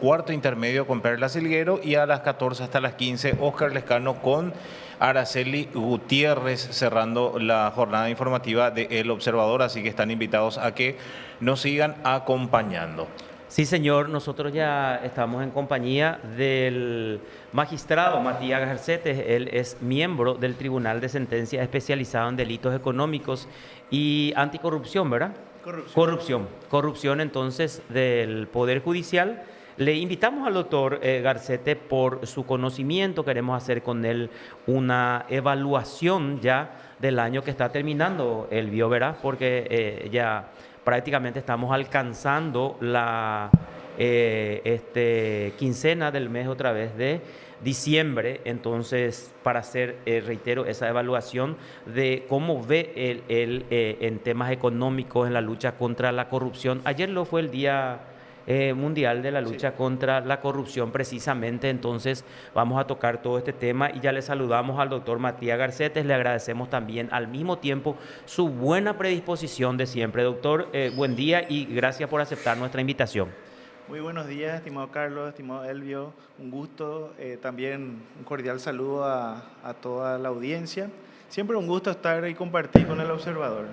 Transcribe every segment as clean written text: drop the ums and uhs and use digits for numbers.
Cuarto intermedio con Perla Silguero y a las 14 hasta las 15 Óscar Lescano con Araceli Gutiérrez cerrando la jornada informativa de El Observador, así que están invitados a que nos sigan acompañando. Sí, señor, nosotros ya estamos en compañía del magistrado Matías Garcetes. Él es miembro del Tribunal de Sentencia especializado en delitos económicos y anticorrupción, ¿verdad? Corrupción. Corrupción entonces del Poder Judicial. Le invitamos al doctor Garcete por su conocimiento. Queremos hacer con él una evaluación ya del año que está terminando el bio, ¿verdad? Porque ya prácticamente estamos alcanzando la quincena del mes otra vez de diciembre. Entonces, para hacer, reitero, esa evaluación de cómo ve él en temas económicos en la lucha contra la corrupción. Ayer lo fue el Día Mundial de la Sí. Lucha contra la Corrupción precisamente. Entonces vamos a tocar todo este tema y ya le saludamos al doctor Matías Garcetes. Le agradecemos también al mismo tiempo su buena predisposición de siempre. Doctor, buen día y gracias por aceptar nuestra invitación. Muy buenos días, estimado Carlos, estimado Elvio. Un gusto. También un cordial saludo a toda la audiencia. Siempre un gusto estar y compartir con el observador.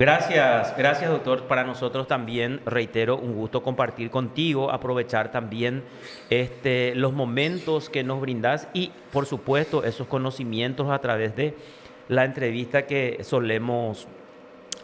Gracias doctor. Para nosotros también, reitero, un gusto compartir contigo, aprovechar también los momentos que nos brindas y, por supuesto, esos conocimientos a través de la entrevista que solemos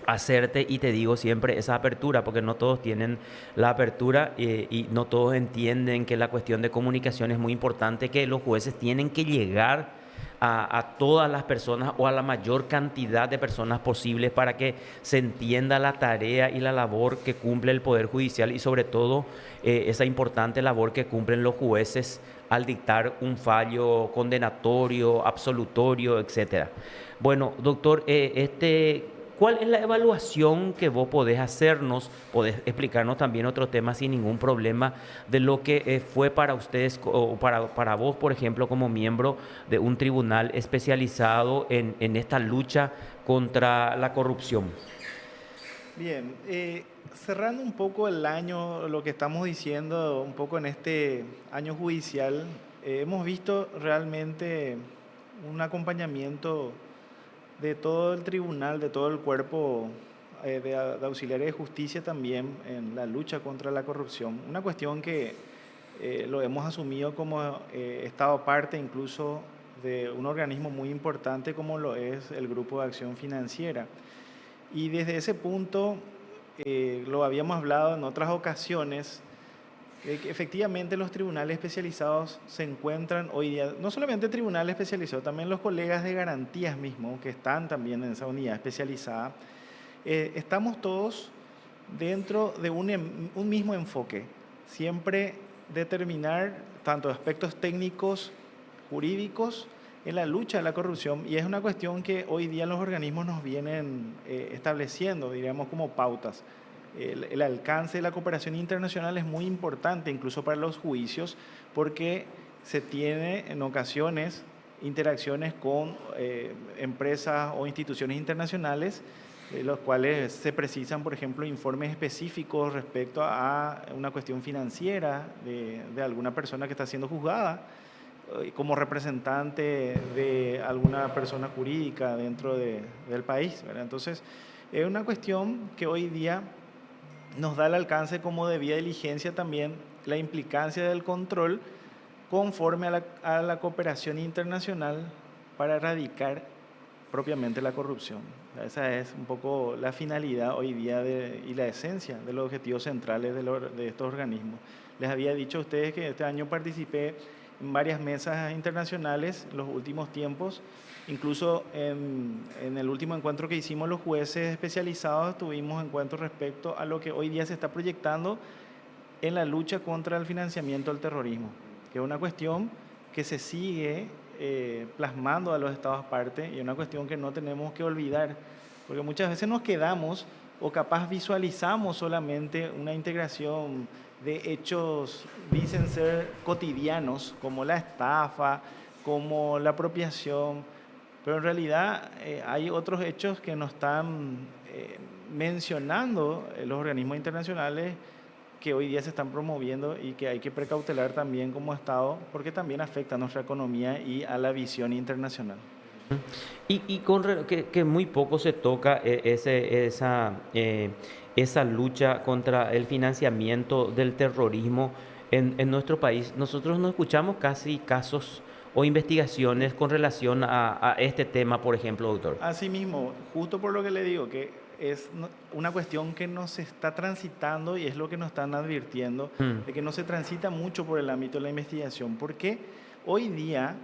hacerte. Y te digo siempre esa apertura, porque no todos tienen la apertura y no todos entienden que la cuestión de comunicación es muy importante, que los jueces tienen que llegar a todas las personas o a la mayor cantidad de personas posibles para que se entienda la tarea y la labor que cumple el Poder Judicial y sobre todo esa importante labor que cumplen los jueces al dictar un fallo condenatorio, absolutorio, etcétera. Bueno, doctor, ¿cuál es la evaluación que vos podés hacernos? Podés explicarnos también otro tema sin ningún problema de lo que fue para ustedes o para vos, por ejemplo, como miembro de un tribunal especializado en esta lucha contra la corrupción. Bien, cerrando un poco el año, lo que estamos diciendo un poco en este año judicial, hemos visto realmente un acompañamiento de todo el tribunal, de todo el cuerpo de auxiliares de justicia también en la lucha contra la corrupción. Una cuestión que lo hemos asumido como Estado parte incluso de un organismo muy importante como lo es el Grupo de Acción Financiera. Y desde ese punto, lo habíamos hablado en otras ocasiones, que efectivamente los tribunales especializados se encuentran hoy día, no solamente tribunales especializados, también los colegas de garantías mismos, que están también en esa unidad especializada, estamos todos dentro de un mismo enfoque, siempre determinar tanto aspectos técnicos, jurídicos, en la lucha a la corrupción, y es una cuestión que hoy día los organismos nos vienen estableciendo, diríamos, como pautas. El alcance de la cooperación internacional es muy importante, incluso para los juicios, porque se tiene en ocasiones interacciones con empresas o instituciones internacionales, los cuales se precisan, por ejemplo, informes específicos respecto a una cuestión financiera de alguna persona que está siendo juzgada como representante de alguna persona jurídica dentro del país, ¿verdad? Entonces, es una cuestión que hoy día nos da el alcance como debida diligencia también la implicancia del control conforme a la cooperación internacional para erradicar propiamente la corrupción. Esa es un poco la finalidad hoy día y la esencia de los objetivos centrales de estos organismos. Les había dicho a ustedes que este año participé en varias mesas internacionales en los últimos tiempos, incluso en el último encuentro que hicimos los jueces especializados tuvimos encuentros respecto a lo que hoy día se está proyectando en la lucha contra el financiamiento del terrorismo, que es una cuestión que se sigue plasmando a los estados parte y es una cuestión que no tenemos que olvidar, porque muchas veces nos quedamos o capaz visualizamos solamente una integración de hechos, dicen ser cotidianos, como la estafa, como la apropiación, pero en realidad hay otros hechos que nos están mencionando los organismos internacionales que hoy día se están promoviendo y que hay que precautelar también como Estado, porque también afecta a nuestra economía y a la visión internacional. Que muy poco se toca esa lucha contra el financiamiento del terrorismo en nuestro país. Nosotros no escuchamos casi casos o investigaciones con relación a este tema, por ejemplo, doctor. Asimismo, justo por lo que le digo, que es una cuestión que no se está transitando y es lo que nos están advirtiendo, Mm, de que no se transita mucho por el ámbito de la investigación, porque hoy día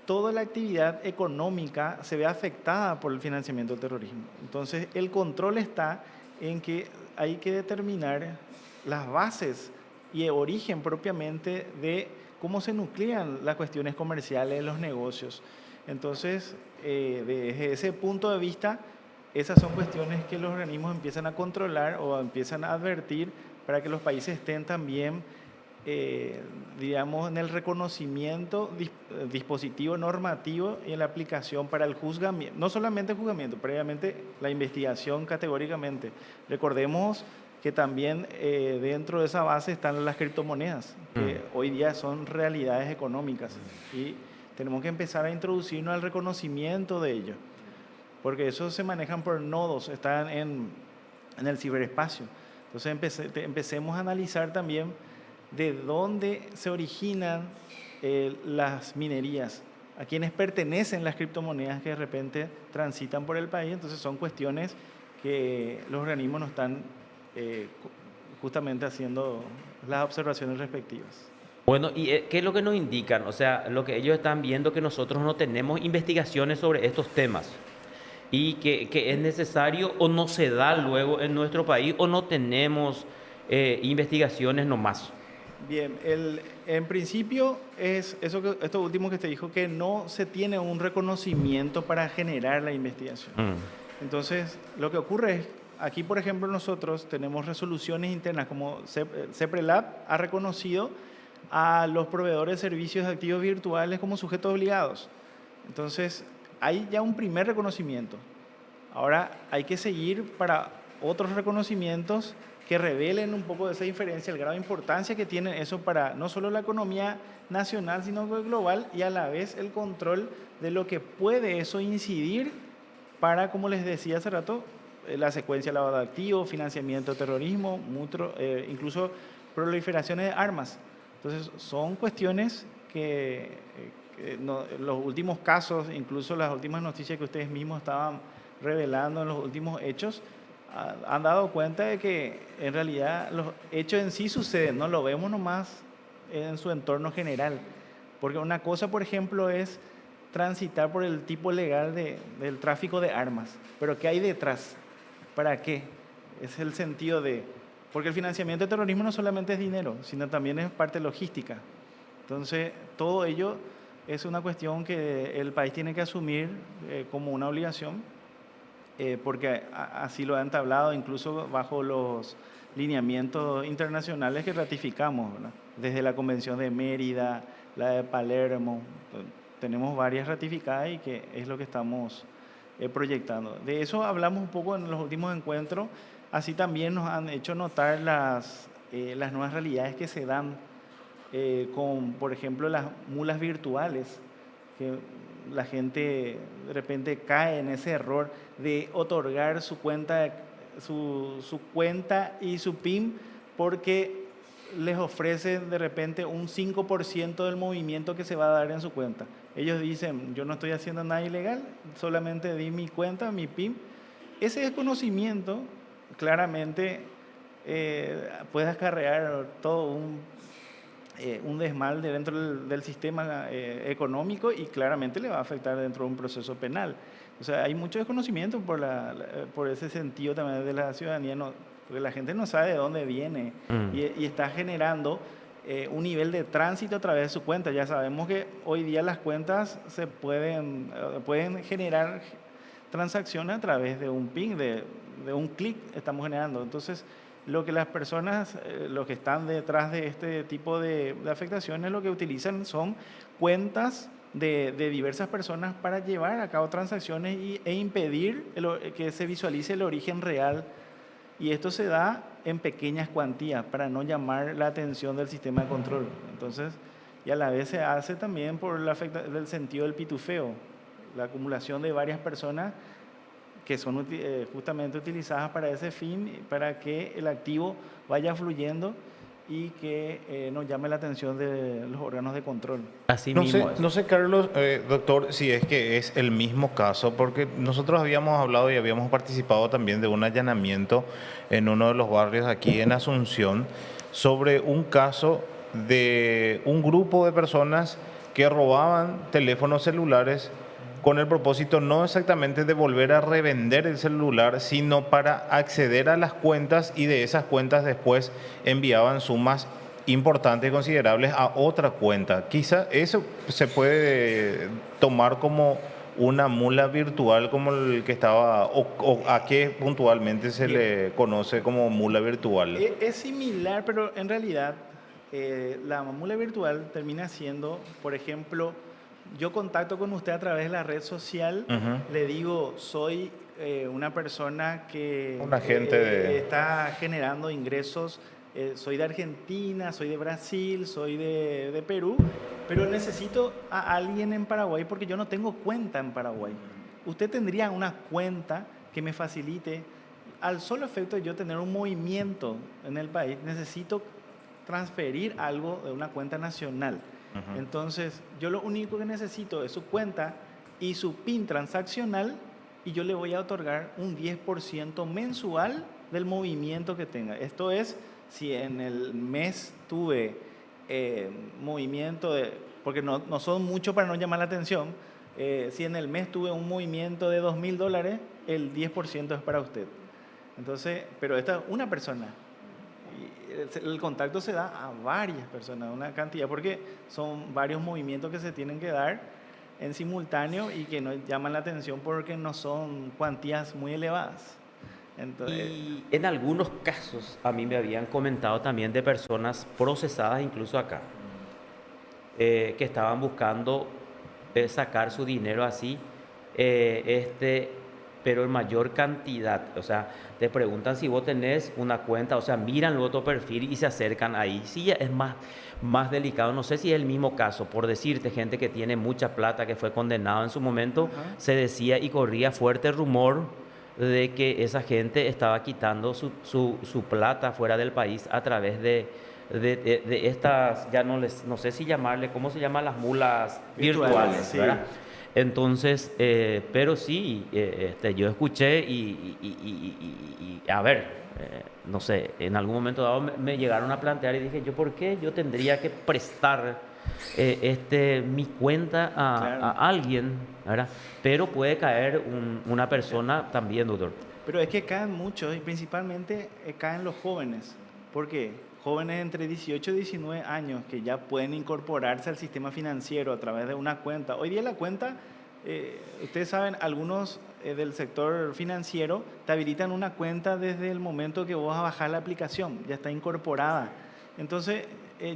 toda la actividad económica se ve afectada por el financiamiento del terrorismo. Entonces, el control está en que hay que determinar las bases y el origen propiamente de cómo se nuclean las cuestiones comerciales, los negocios. Entonces, desde ese punto de vista, esas son cuestiones que los organismos empiezan a controlar o empiezan a advertir para que los países estén también, digamos, en el reconocimiento dispositivo normativo y en la aplicación para el juzgamiento, no solamente el juzgamiento, previamente la investigación categóricamente. Recordemos que también dentro de esa base están las criptomonedas, que mm. hoy día son realidades económicas y tenemos que empezar a introducirnos al reconocimiento de ello, porque esos se manejan por nodos, están en el ciberespacio. Entonces empecemos a analizar también de dónde se originan las minerías, a quienes pertenecen las criptomonedas que de repente transitan por el país. Entonces son cuestiones que los organismos no están justamente haciendo las observaciones respectivas. Bueno, ¿y qué es lo que nos indican? O sea, lo que ellos están viendo que nosotros no tenemos investigaciones sobre estos temas y que es necesario o no se da luego en nuestro país o no tenemos investigaciones nomás. Bien, en principio es eso esto último que te dijo, que no se tiene un reconocimiento para generar la investigación. Mm, Entonces, lo que ocurre es, aquí por ejemplo nosotros tenemos resoluciones internas, como CEPRELAB ha reconocido a los proveedores de servicios de activos virtuales como sujetos obligados. Entonces, hay ya un primer reconocimiento. Ahora hay que seguir para otros reconocimientos que revelen un poco de esa diferencia, el grado de importancia que tiene eso para no solo la economía nacional, sino global, y a la vez el control de lo que puede eso incidir para, como les decía hace rato, la secuencia de lavado de activos, financiamiento de terrorismo, incluso proliferaciones de armas. Entonces, son cuestiones que los últimos casos, incluso las últimas noticias que ustedes mismos estaban revelando en los últimos hechos, han dado cuenta de que en realidad los hechos en sí suceden, no lo vemos nomás en su entorno general. Porque una cosa, por ejemplo, es transitar por el tipo legal del tráfico de armas. Pero ¿qué hay detrás? ¿Para qué? Es el sentido de... Porque el financiamiento de terrorismo no solamente es dinero, sino también es parte logística. Entonces, todo ello es una cuestión que el país tiene que asumir como una obligación, porque así lo ha entablado incluso bajo los lineamientos internacionales que ratificamos, ¿verdad? Desde la Convención de Mérida, la de Palermo, tenemos varias ratificadas y que es lo que estamos proyectando. De eso hablamos un poco en los últimos encuentros, así también nos han hecho notar las nuevas realidades que se dan con, por ejemplo, las mulas virtuales, que la gente de repente cae en ese error de otorgar su cuenta, su cuenta y su PIN porque les ofrecen de repente un 5% del movimiento que se va a dar en su cuenta. Ellos dicen, yo no estoy haciendo nada ilegal, solamente di mi cuenta, mi PIN. Ese desconocimiento claramente puede acarrear todo un desmalde dentro del sistema económico y claramente le va a afectar dentro de un proceso penal. O sea, hay mucho desconocimiento por ese sentido también de la ciudadanía, porque la gente no sabe de dónde viene mm. y está generando un nivel de tránsito a través de su cuenta. Ya sabemos que hoy día las cuentas pueden generar transacciones a través de un PIN, de un clic estamos generando. Entonces, lo que las personas, los que están detrás de este tipo de afectaciones, lo que utilizan son cuentas de diversas personas para llevar a cabo transacciones e impedir que se visualice el origen real y esto se da en pequeñas cuantías para no llamar la atención del sistema de control. Entonces, y a la vez se hace también por el sentido del pitufeo, la acumulación de varias personas que son justamente utilizadas para ese fin, para que el activo vaya fluyendo y que nos llame la atención de los órganos de control. Así No mismo sé, es. no sé, Carlos, doctor, si es que es el mismo caso, porque nosotros habíamos hablado y habíamos participado también de un allanamiento en uno de los barrios aquí en Asunción sobre un caso de un grupo de personas que robaban teléfonos celulares con el propósito no exactamente de volver a revender el celular, sino para acceder a las cuentas y de esas cuentas después enviaban sumas importantes y considerables a otra cuenta. Quizá eso se puede tomar como una mula virtual como el que estaba, o a qué puntualmente se le conoce como mula virtual. Es similar, pero en realidad la mula virtual termina siendo, por ejemplo, yo contacto con usted a través de la red social, le digo, soy una persona que Un agente de... está generando ingresos, soy de Argentina, soy de Brasil, soy de Perú, pero necesito a alguien en Paraguay porque yo no tengo cuenta en Paraguay. Usted tendría una cuenta que me facilite, al solo efecto de yo tener un movimiento en el país, necesito transferir algo de una cuenta nacional. Entonces, yo lo único que necesito es su cuenta y su PIN transaccional y yo le voy a otorgar un 10% mensual del movimiento que tenga. Esto es, si en el mes tuve movimiento de, porque no son mucho para no llamar la atención, si en el mes tuve un movimiento de $2.000, el 10% es para usted. Entonces, pero esta es una persona. El contacto se da a varias personas, una cantidad, porque son varios movimientos que se tienen que dar en simultáneo y que no llaman la atención porque no son cuantías muy elevadas. Entonces, Y en algunos casos a mí me habían comentado también de personas procesadas incluso acá, que estaban buscando sacar su dinero así, pero en mayor cantidad. O sea, te preguntan si vos tenés una cuenta, o sea, miran luego tu perfil y se acercan ahí. Sí, ya es más delicado. No sé si es el mismo caso. Por decirte, gente que tiene mucha plata, que fue condenado en su momento, se decía y corría fuerte rumor de que esa gente estaba quitando su plata fuera del país a través de estas, ya no sé si llamarle, ¿cómo se llaman las mulas virtuales, sí. ¿verdad? Entonces, pero sí, yo escuché y a ver, no sé, en algún momento dado me llegaron a plantear y dije, ¿por qué yo tendría que prestar mi cuenta Claro. a alguien, ¿verdad? Pero puede caer una persona también, doctor. Pero es que caen muchos y principalmente caen los jóvenes. ¿Por qué? Jóvenes entre 18 y 19 años que ya pueden incorporarse al sistema financiero a través de una cuenta. Hoy día la cuenta, ustedes saben, algunos del sector financiero te habilitan una cuenta desde el momento que vos vas a bajar la aplicación, ya está incorporada. Entonces,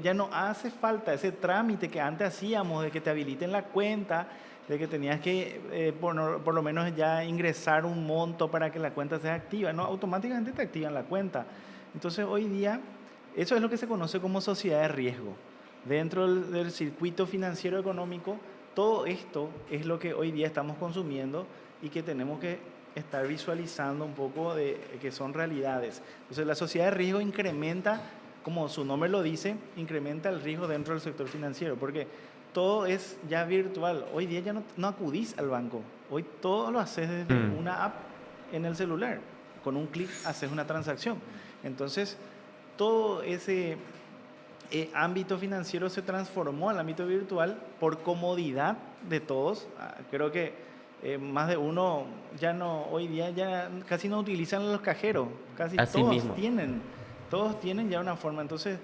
ya no hace falta ese trámite que antes hacíamos de que te habiliten la cuenta, de que tenías que por lo menos ya ingresar un monto para que la cuenta sea activa. No, automáticamente te activan la cuenta. Entonces, hoy día, eso es lo que se conoce como sociedad de riesgo. Dentro del circuito financiero económico, todo esto es lo que hoy día estamos consumiendo y que tenemos que estar visualizando un poco de que son realidades. Entonces, la sociedad de riesgo incrementa, como su nombre lo dice, incrementa el riesgo dentro del sector financiero, porque todo es ya virtual. Hoy día ya no acudís al banco. Hoy todo lo haces desde una app en el celular. Con un clic haces una transacción. Entonces, todo ese ámbito financiero se transformó al ámbito virtual por comodidad de todos. Creo que más de uno hoy día ya casi no utilizan los cajeros. Casi Así mismo. todos tienen ya una forma. Entonces,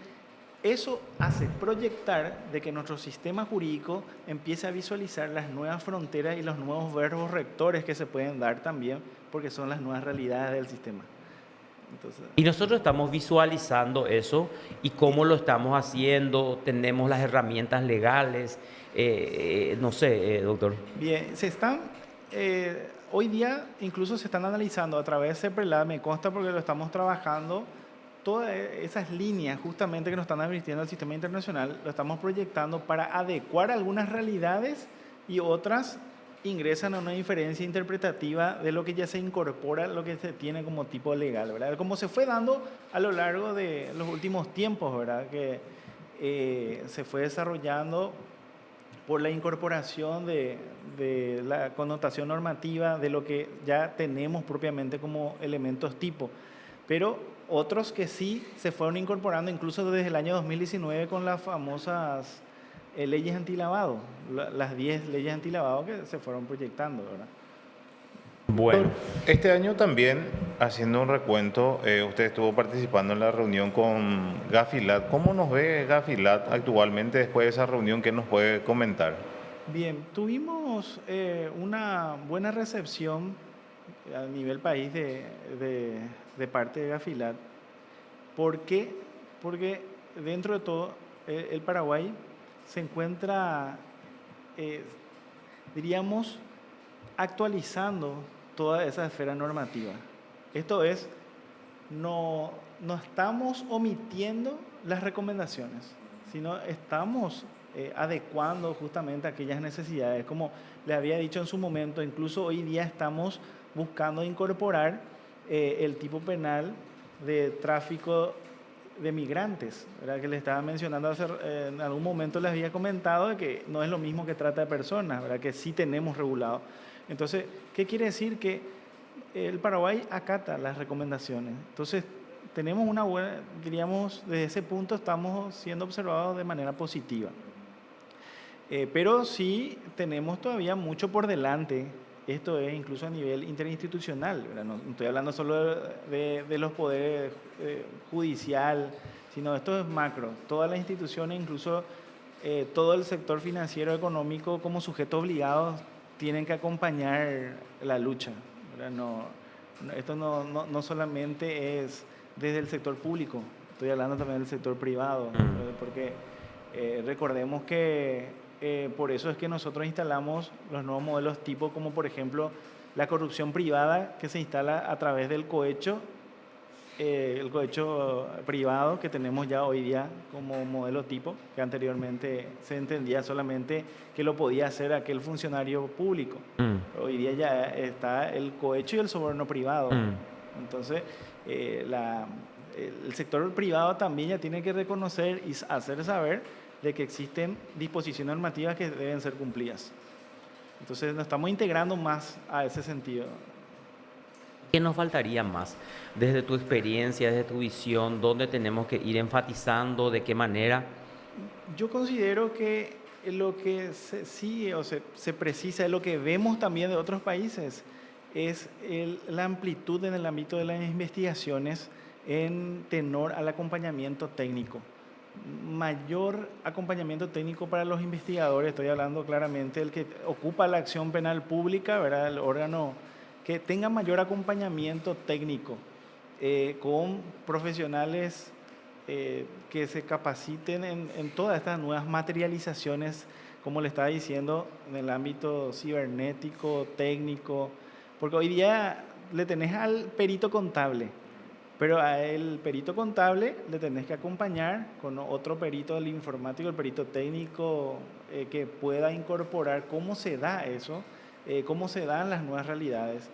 eso hace proyectar de que nuestro sistema jurídico empiece a visualizar las nuevas fronteras y los nuevos verbos rectores que se pueden dar también, porque son las nuevas realidades del sistema. Entonces, y nosotros estamos visualizando eso y cómo lo estamos haciendo, tenemos las herramientas legales, no sé, doctor. bien, se están hoy día incluso se están analizando a través de CEPRELAB, me consta porque lo estamos trabajando, todas esas líneas justamente que nos están advirtiendo el sistema internacional, lo estamos proyectando para adecuar algunas realidades y otras ingresan a una diferencia interpretativa de lo que ya se incorpora, lo que se tiene como tipo legal, ¿verdad? Como se fue dando a lo largo de los últimos tiempos, ¿verdad? Que se fue desarrollando por la incorporación de la connotación normativa de lo que ya tenemos propiamente como elementos tipo. Pero otros que sí se fueron incorporando incluso desde el año 2019 con las famosas leyes antilavado, las 10 leyes antilavado que se fueron proyectando, ¿verdad? Bueno, este año también, haciendo un recuento, usted estuvo participando en la reunión con Gafilat. ¿Cómo nos ve Gafilat actualmente después de esa reunión? ¿Qué nos puede comentar? Bien, tuvimos una buena recepción a nivel país de parte de Gafilat. ¿Por qué? Porque dentro de todo el Paraguay se encuentra, diríamos, actualizando toda esa esfera normativa. Esto es, no estamos omitiendo las recomendaciones, sino estamos adecuando justamente aquellas necesidades. Como le había dicho en su momento, incluso hoy día estamos buscando incorporar el tipo penal de tráfico de migrantes, ¿verdad? Que le estaba mencionando en algún momento, les había comentado de que no es lo mismo que trata de personas, ¿verdad? Que sí tenemos regulado. Entonces, ¿qué quiere decir? Que el Paraguay acata las recomendaciones. Entonces, tenemos una buena, diríamos, desde ese punto estamos siendo observados de manera positiva. Pero sí tenemos todavía mucho por delante. Esto es incluso a nivel interinstitucional, ¿verdad? No estoy hablando solo de los poderes judicial, sino esto es macro. Todas las instituciones, incluso todo el sector financiero económico como sujetos obligados tienen que acompañar la lucha, ¿verdad? Esto no solamente es desde el sector público, estoy hablando también del sector privado, ¿verdad? Porque recordemos que por eso es que nosotros instalamos los nuevos modelos tipo, como por ejemplo la corrupción privada que se instala a través del cohecho, el cohecho privado que tenemos ya hoy día como modelo tipo, que anteriormente se entendía solamente que lo podía hacer aquel funcionario público. Hoy día ya está el cohecho y el soborno privado. Entonces, el sector privado también ya tiene que reconocer y hacer saber de que existen disposiciones normativas que deben ser cumplidas. Entonces nos estamos integrando más a ese sentido. ¿Qué nos faltaría más? Desde tu experiencia, desde tu visión, ¿dónde tenemos que ir enfatizando? ¿De qué manera? Yo considero que lo que se precisa, lo que vemos también de otros países, es la amplitud en el ámbito de las investigaciones en tenor al acompañamiento técnico. Mayor acompañamiento técnico para los investigadores, estoy hablando claramente del que ocupa la acción penal pública, ¿verdad? El órgano que tenga mayor acompañamiento técnico con profesionales que se capaciten en todas estas nuevas materializaciones, como le estaba diciendo, en el ámbito cibernético, técnico, porque hoy día le tenés al perito contable, pero al perito contable le tenés que acompañar con otro perito del informático, el perito técnico, que pueda incorporar cómo se da eso, cómo se dan las nuevas realidades.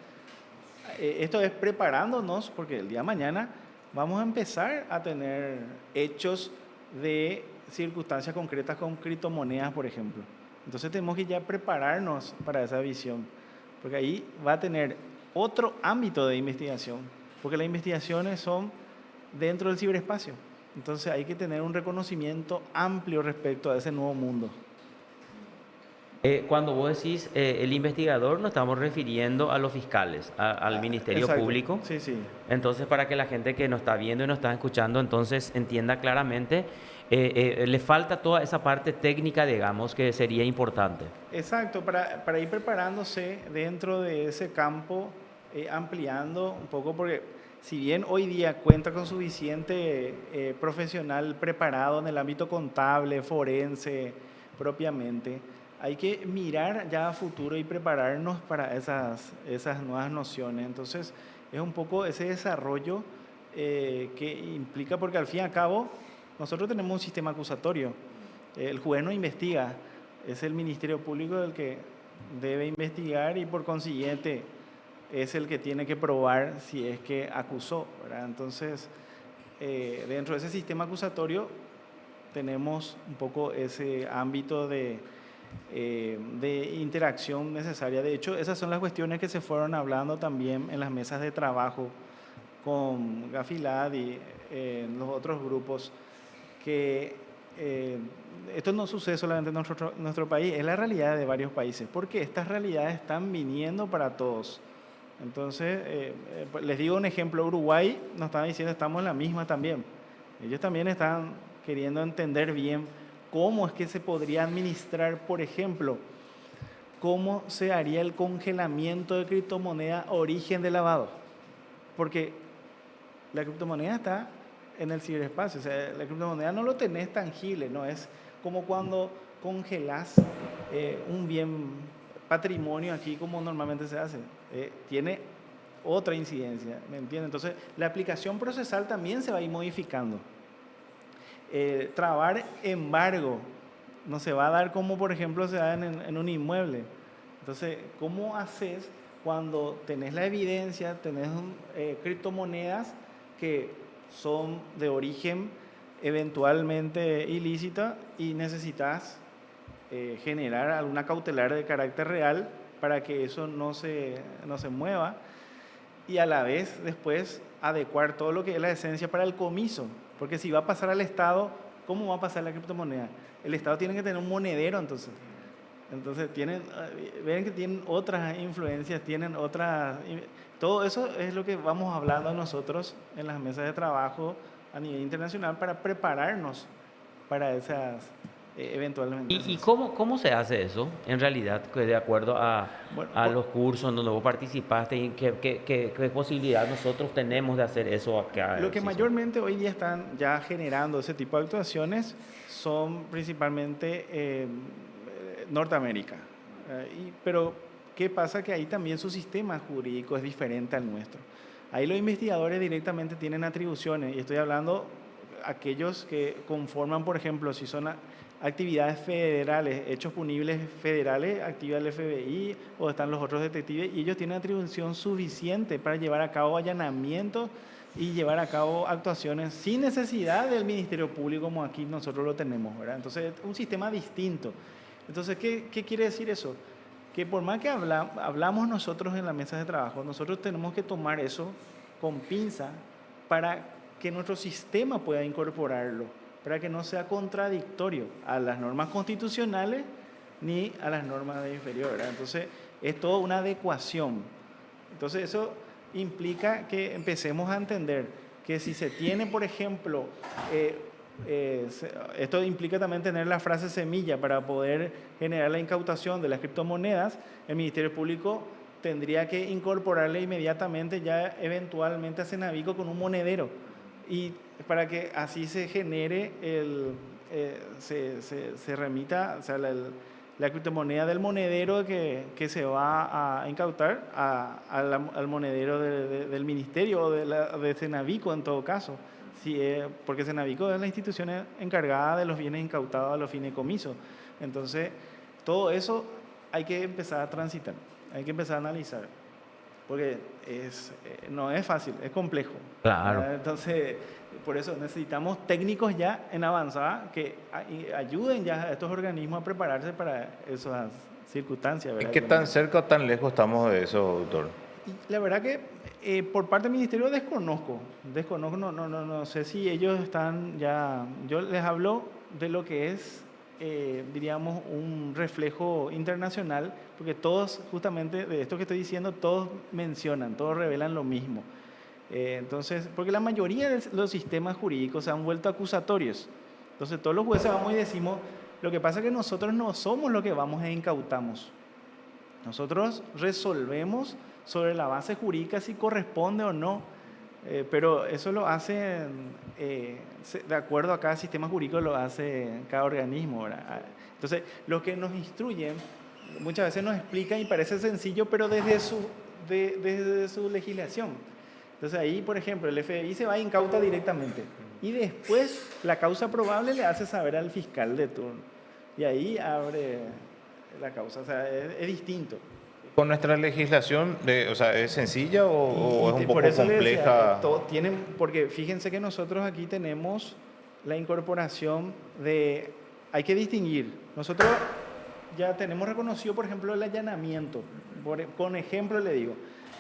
Esto es preparándonos porque el día de mañana vamos a empezar a tener hechos de circunstancias concretas con criptomonedas, por ejemplo. Entonces tenemos que ya prepararnos para esa visión, porque ahí va a tener otro ámbito de investigación, porque las investigaciones son dentro del ciberespacio. Entonces hay que tener un reconocimiento amplio respecto a ese nuevo mundo. Cuando vos decís el investigador, nos estamos refiriendo a los fiscales, al Ministerio Exacto. Público. Sí, sí. Entonces, para que la gente que nos está viendo y nos está escuchando, entonces entienda claramente, le falta toda esa parte técnica, digamos, que sería importante. Exacto, para ir preparándose dentro de ese campo, ampliando un poco, porque si bien hoy día cuenta con suficiente profesional preparado en el ámbito contable, forense, propiamente, hay que mirar ya a futuro y prepararnos para esas nuevas nociones. Entonces, es un poco ese desarrollo que implica, porque al fin y al cabo, nosotros tenemos un sistema acusatorio. El juez no investiga, es el Ministerio Público el que debe investigar y por consiguiente es el que tiene que probar si es que acusó, ¿verdad? Entonces, dentro de ese sistema acusatorio tenemos un poco ese ámbito de interacción necesaria. De hecho, esas son las cuestiones que se fueron hablando también en las mesas de trabajo con Gafilad y los otros grupos, que esto no sucede solamente en nuestro país, es la realidad de varios países, porque estas realidades están viniendo para todos. Entonces, les digo un ejemplo, Uruguay nos están diciendo estamos en la misma también. Ellos también están queriendo entender bien cómo es que se podría administrar, por ejemplo, cómo se haría el congelamiento de criptomoneda origen de lavado. Porque la criptomoneda está en el ciberespacio, o sea, la criptomoneda no lo tenés tangible, no es como cuando congelás un bien patrimonio aquí como normalmente se hace, tiene otra incidencia, ¿me entiendes? Entonces, la aplicación procesal también se va a ir modificando. Trabar embargo no se va a dar como, por ejemplo, se da en un inmueble. Entonces, ¿cómo haces cuando tenés la evidencia, tenés criptomonedas que son de origen eventualmente ilícita y necesitas generar alguna cautelar de carácter real para que eso no se mueva, y a la vez después adecuar todo lo que es la esencia para el comiso? Porque si va a pasar al Estado, ¿cómo va a pasar la criptomoneda? El Estado tiene que tener un monedero, entonces ven que tienen otras influencias, tienen otras... Todo eso es lo que vamos hablando nosotros en las mesas de trabajo a nivel internacional para prepararnos para esas eventualmente. ¿Y cómo se hace eso en realidad, de acuerdo a los cursos en donde vos participaste, y qué posibilidad nosotros tenemos de hacer eso acá? Lo que mayormente hoy día están ya generando ese tipo de actuaciones son principalmente Norteamérica. Pero ¿qué pasa? Que ahí también su sistema jurídico es diferente al nuestro. Ahí los investigadores directamente tienen atribuciones, y estoy hablando aquellos que conforman, por ejemplo, si son actividades federales, hechos punibles federales, activa el FBI o están los otros detectives, y ellos tienen atribución suficiente para llevar a cabo allanamientos y llevar a cabo actuaciones sin necesidad del Ministerio Público como aquí nosotros lo tenemos, ¿verdad? Entonces, es un sistema distinto. Entonces, ¿qué quiere decir eso? Que por más que hablamos nosotros en la mesa de trabajo, nosotros tenemos que tomar eso con pinza para que nuestro sistema pueda incorporarlo, para que no sea contradictorio a las normas constitucionales ni a las normas de inferior, ¿verdad? Entonces, es toda una adecuación. Entonces, eso implica que empecemos a entender que si se tiene, por ejemplo, esto implica también tener la frase semilla para poder generar la incautación de las criptomonedas, el Ministerio Público tendría que incorporarle inmediatamente ya eventualmente a Cenavico con un monedero, y para que así se genere se remita, o sea, la criptomoneda del monedero que se va a incautar al monedero del ministerio o de Cenavico en todo caso, porque Cenavico es la institución encargada de los bienes incautados a los fideicomisos. Entonces, todo eso hay que empezar a transitar, hay que empezar a analizar, porque no es fácil, es complejo. Claro. Entonces, por eso necesitamos técnicos ya en avanzada que ayuden ya a estos organismos a prepararse para esas circunstancias, ¿verdad? ¿Qué tan cerca o tan lejos estamos de eso, doctor? La verdad que por parte del Ministerio desconozco, no sé si ellos están ya... Yo les hablo de lo que es, diríamos, un reflejo internacional, porque todos, justamente de esto que estoy diciendo, todos mencionan, todos revelan lo mismo. Entonces, porque la mayoría de los sistemas jurídicos se han vuelto acusatorios. Entonces, todos los jueces vamos y decimos, lo que pasa es que nosotros no somos los que vamos e incautamos. Nosotros resolvemos sobre la base jurídica si corresponde o no Pero eso lo hacen, de acuerdo a cada sistema jurídico, lo hace cada organismo, ¿verdad? Entonces, lo que nos instruyen muchas veces nos explican y parece sencillo, pero desde su legislación. Entonces ahí, por ejemplo, el FBI se va e incauta directamente y después la causa probable le hace saber al fiscal de turno y ahí abre la causa. O sea, es distinto. ¿Con nuestra legislación, o sea, es sencilla o es un poco por eso le compleja? decía, porque fíjense que nosotros aquí tenemos la incorporación de, hay que distinguir, nosotros ya tenemos reconocido, por ejemplo, el allanamiento. Con ejemplo le digo,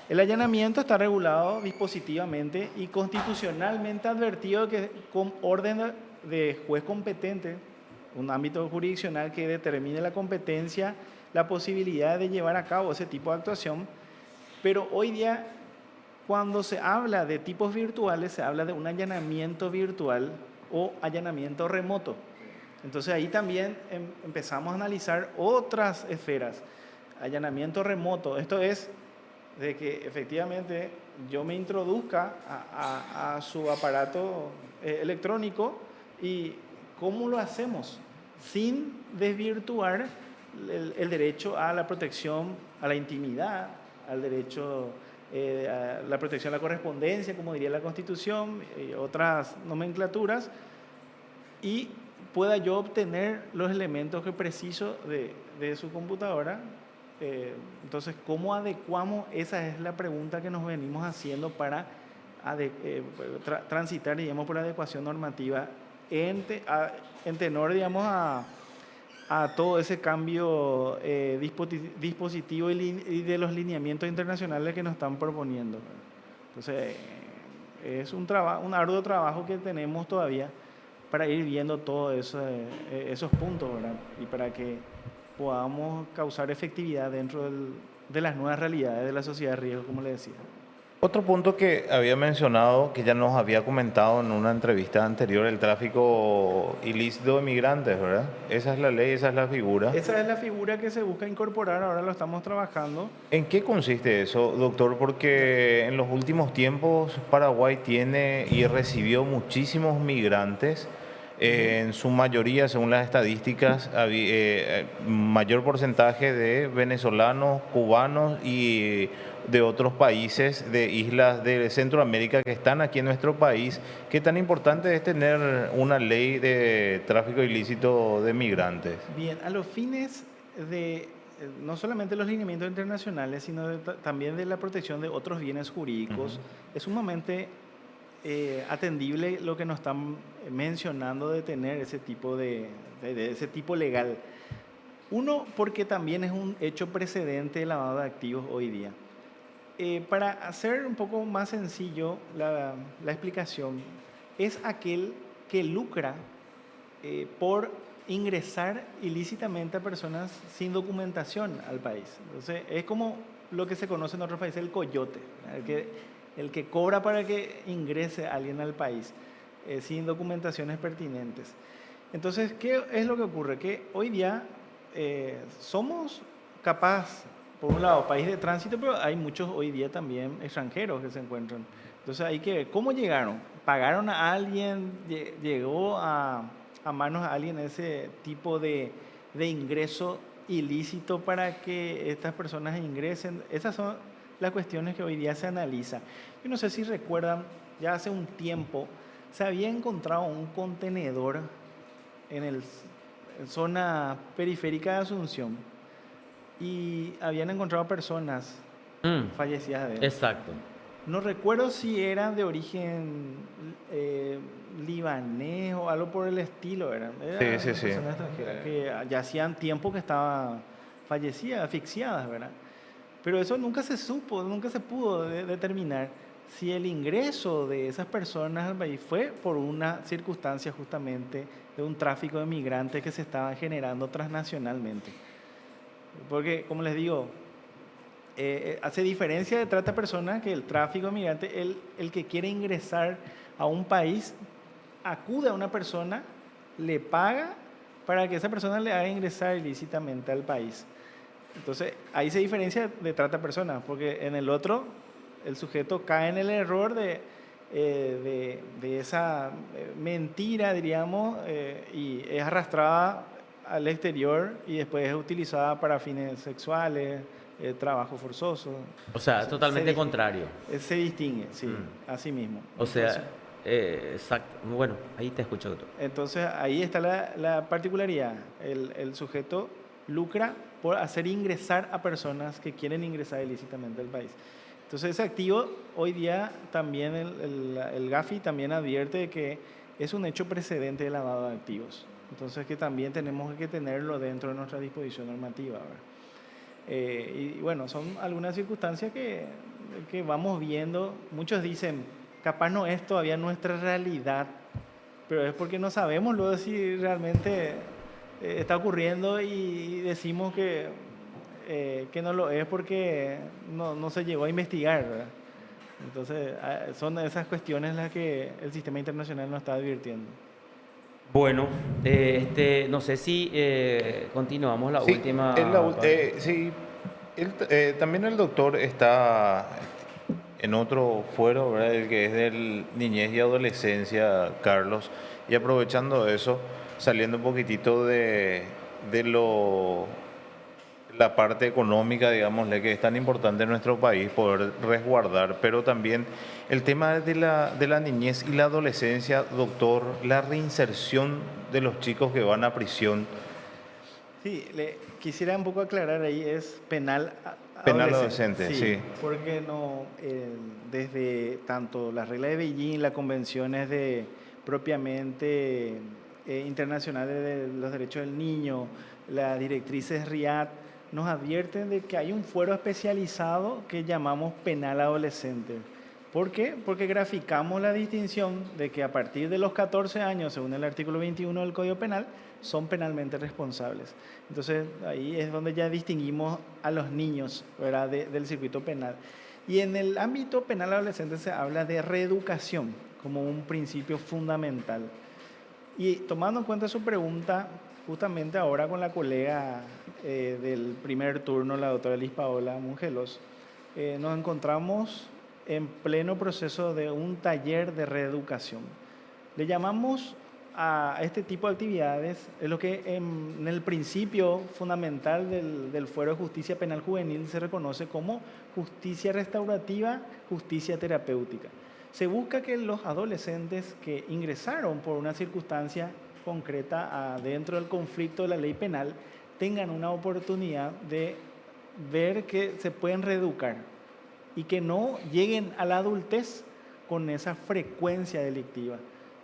el allanamiento está regulado dispositivamente y constitucionalmente advertido que con orden de juez competente, un ámbito jurisdiccional que determine la competencia, la posibilidad de llevar a cabo ese tipo de actuación. Pero hoy día, cuando se habla de tipos virtuales, se habla de un allanamiento virtual o allanamiento remoto. Entonces ahí también empezamos a analizar otras esferas. Allanamiento remoto, esto es de que efectivamente yo me introduzca a su aparato electrónico y cómo lo hacemos sin desvirtuar el derecho a la protección, a la intimidad, al derecho a la protección a la correspondencia, como diría la Constitución, y otras nomenclaturas, y pueda yo obtener los elementos que preciso de su computadora. Entonces, ¿cómo adecuamos? Esa es la pregunta que nos venimos haciendo para transitar, digamos, por la adecuación normativa en tenor, digamos, a todo ese cambio dispositivo y de los lineamientos internacionales que nos están proponiendo. Entonces, es un arduo trabajo que tenemos todavía para ir viendo todos esos puntos, ¿verdad? Y para que podamos causar efectividad dentro de las nuevas realidades de la sociedad de riesgo, como le decía. Otro punto que había mencionado, que ya nos había comentado en una entrevista anterior, el tráfico ilícito de migrantes, ¿verdad? Esa es la ley, esa es la figura. Esa es la figura que se busca incorporar, ahora lo estamos trabajando. ¿En qué consiste eso, doctor? Porque en los últimos tiempos Paraguay tiene y recibió muchísimos migrantes. En su mayoría, según las estadísticas, mayor porcentaje de venezolanos, cubanos y de otros países, de islas de Centroamérica que están aquí en nuestro país. ¿Qué tan importante es tener una ley de tráfico ilícito de migrantes? Bien, a los fines de no solamente los lineamientos internacionales, sino también de la protección de otros bienes jurídicos, es sumamente atendible lo que nos están mencionando de tener ese tipo de ese tipo legal. Uno, porque también es un hecho precedente de lavado de activos hoy día. Para hacer un poco más sencillo la explicación, es aquel que lucra por ingresar ilícitamente a personas sin documentación al país. Entonces, es como lo que se conoce en otros países, el coyote, el que cobra para que ingrese alguien al país sin documentaciones pertinentes. Entonces, ¿qué es lo que ocurre? Que hoy día somos capaces, por un lado, país de tránsito, pero hay muchos hoy día también extranjeros que se encuentran. Entonces, hay que ver cómo llegaron. ¿Pagaron a alguien? ¿Llegó a manos a alguien ese tipo de ingreso ilícito para que estas personas ingresen? Esas son las cuestiones que hoy día se analizan. Yo no sé si recuerdan, ya hace un tiempo se había encontrado un contenedor en zona periférica de Asunción y habían encontrado personas fallecidas de él. Exacto. No recuerdo si era de origen libanés o algo por el estilo. Eran Sí. personas extranjeras que ya hacían tiempo que estaban fallecidas, asfixiadas, ¿verdad? Pero eso nunca se supo, nunca se pudo determinar si el ingreso de esas personas al país fue por una circunstancia justamente de un tráfico de migrantes que se estaba generando transnacionalmente. Porque, como les digo, hace diferencia de trata de personas que el tráfico de migrantes, el que quiere ingresar a un país, acude a una persona, le paga para que esa persona le haga ingresar ilícitamente al país. Entonces, ahí se diferencia de trata de personas, porque en el otro, el sujeto cae en el error de de esa mentira, diríamos, y es arrastrada al exterior y después es utilizada para fines sexuales, trabajo forzoso. O sea, totalmente Se, contrario. se distingue, sí, Mm. así mismo. O Entonces, sea, exacto. Bueno, ahí te escucho, doctor. entonces ahí está la particularidad. El sujeto lucra por hacer ingresar a personas que quieren ingresar ilícitamente al país. Entonces ese activo, hoy día también el GAFI también advierte que es un hecho precedente de lavado de activos. Entonces que también tenemos que tenerlo dentro de nuestra disposición normativa, ¿verdad? Y bueno, son algunas circunstancias que vamos viendo. Muchos dicen, capaz no es todavía nuestra realidad, pero es porque no sabemos luego si realmente está ocurriendo y decimos que no lo es porque no se llegó a investigar, ¿verdad? Entonces, son esas cuestiones las que el sistema internacional nos está advirtiendo. Bueno, no sé si continuamos la Sí, última parte. sí, también el doctor está en otro fuero, ¿verdad? El que es del niñez y adolescencia, Carlos, y aprovechando eso, saliendo un poquitito de la parte económica, digámosle, que es tan importante en nuestro país poder resguardar, pero también el tema de la niñez y la adolescencia, doctor, la reinserción de los chicos que van a prisión. Sí, quisiera un poco aclarar ahí, es penal Penal adolescente. adolescente, Sí, sí. porque no, desde tanto la regla de Beijing, las convenciones de propiamente internacionales de los derechos del niño, las directrices RIAD, nos advierten de que hay un fuero especializado que llamamos penal adolescente. ¿Por qué? Porque graficamos la distinción de que a partir de los 14 años, según el artículo 21 del Código Penal, son penalmente responsables. Entonces, ahí es donde ya distinguimos a los niños, ¿verdad?, del circuito penal. Y en el ámbito penal adolescente se habla de reeducación como un principio fundamental. Y tomando en cuenta su pregunta, justamente ahora con la colega del primer turno, la doctora Liz Paola Mungelos, nos encontramos en pleno proceso de un taller de reeducación. Le llamamos a este tipo de actividades, es lo que en el principio fundamental del Fuero de Justicia Penal Juvenil se reconoce como justicia restaurativa, justicia terapéutica. Se busca que los adolescentes que ingresaron por una circunstancia concreta dentro del conflicto de la ley penal tengan una oportunidad de ver que se pueden reeducar y que no lleguen a la adultez con esa frecuencia delictiva.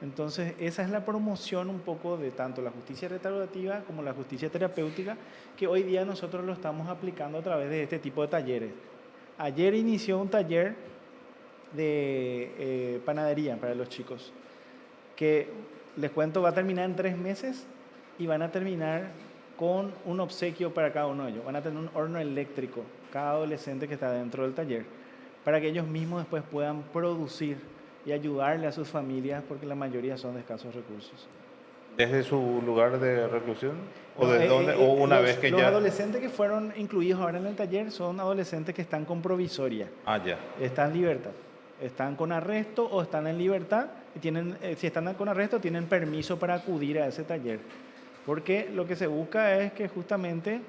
Entonces, esa es la promoción un poco de tanto la justicia restaurativa como la justicia terapéutica, que hoy día nosotros lo estamos aplicando a través de este tipo de talleres. Ayer inició un taller de panadería para los chicos, que les cuento va a terminar en 3 meses y van a terminar con un obsequio para cada uno de ellos. Van a tener un horno eléctrico, cada adolescente que está dentro del taller, para que ellos mismos después puedan producir y ayudarle a sus familias, porque la mayoría son de escasos recursos. ¿Desde su lugar de reclusión? ¿O No, desde dónde? ¿O una vez que los ya...? adolescentes que fueron incluidos ahora en el taller son adolescentes que están con provisoria, Ah, ya. están en libertad, están con arresto o están en libertad, y tienen, si están con arresto tienen permiso para acudir a ese taller, porque lo que se busca es que justamente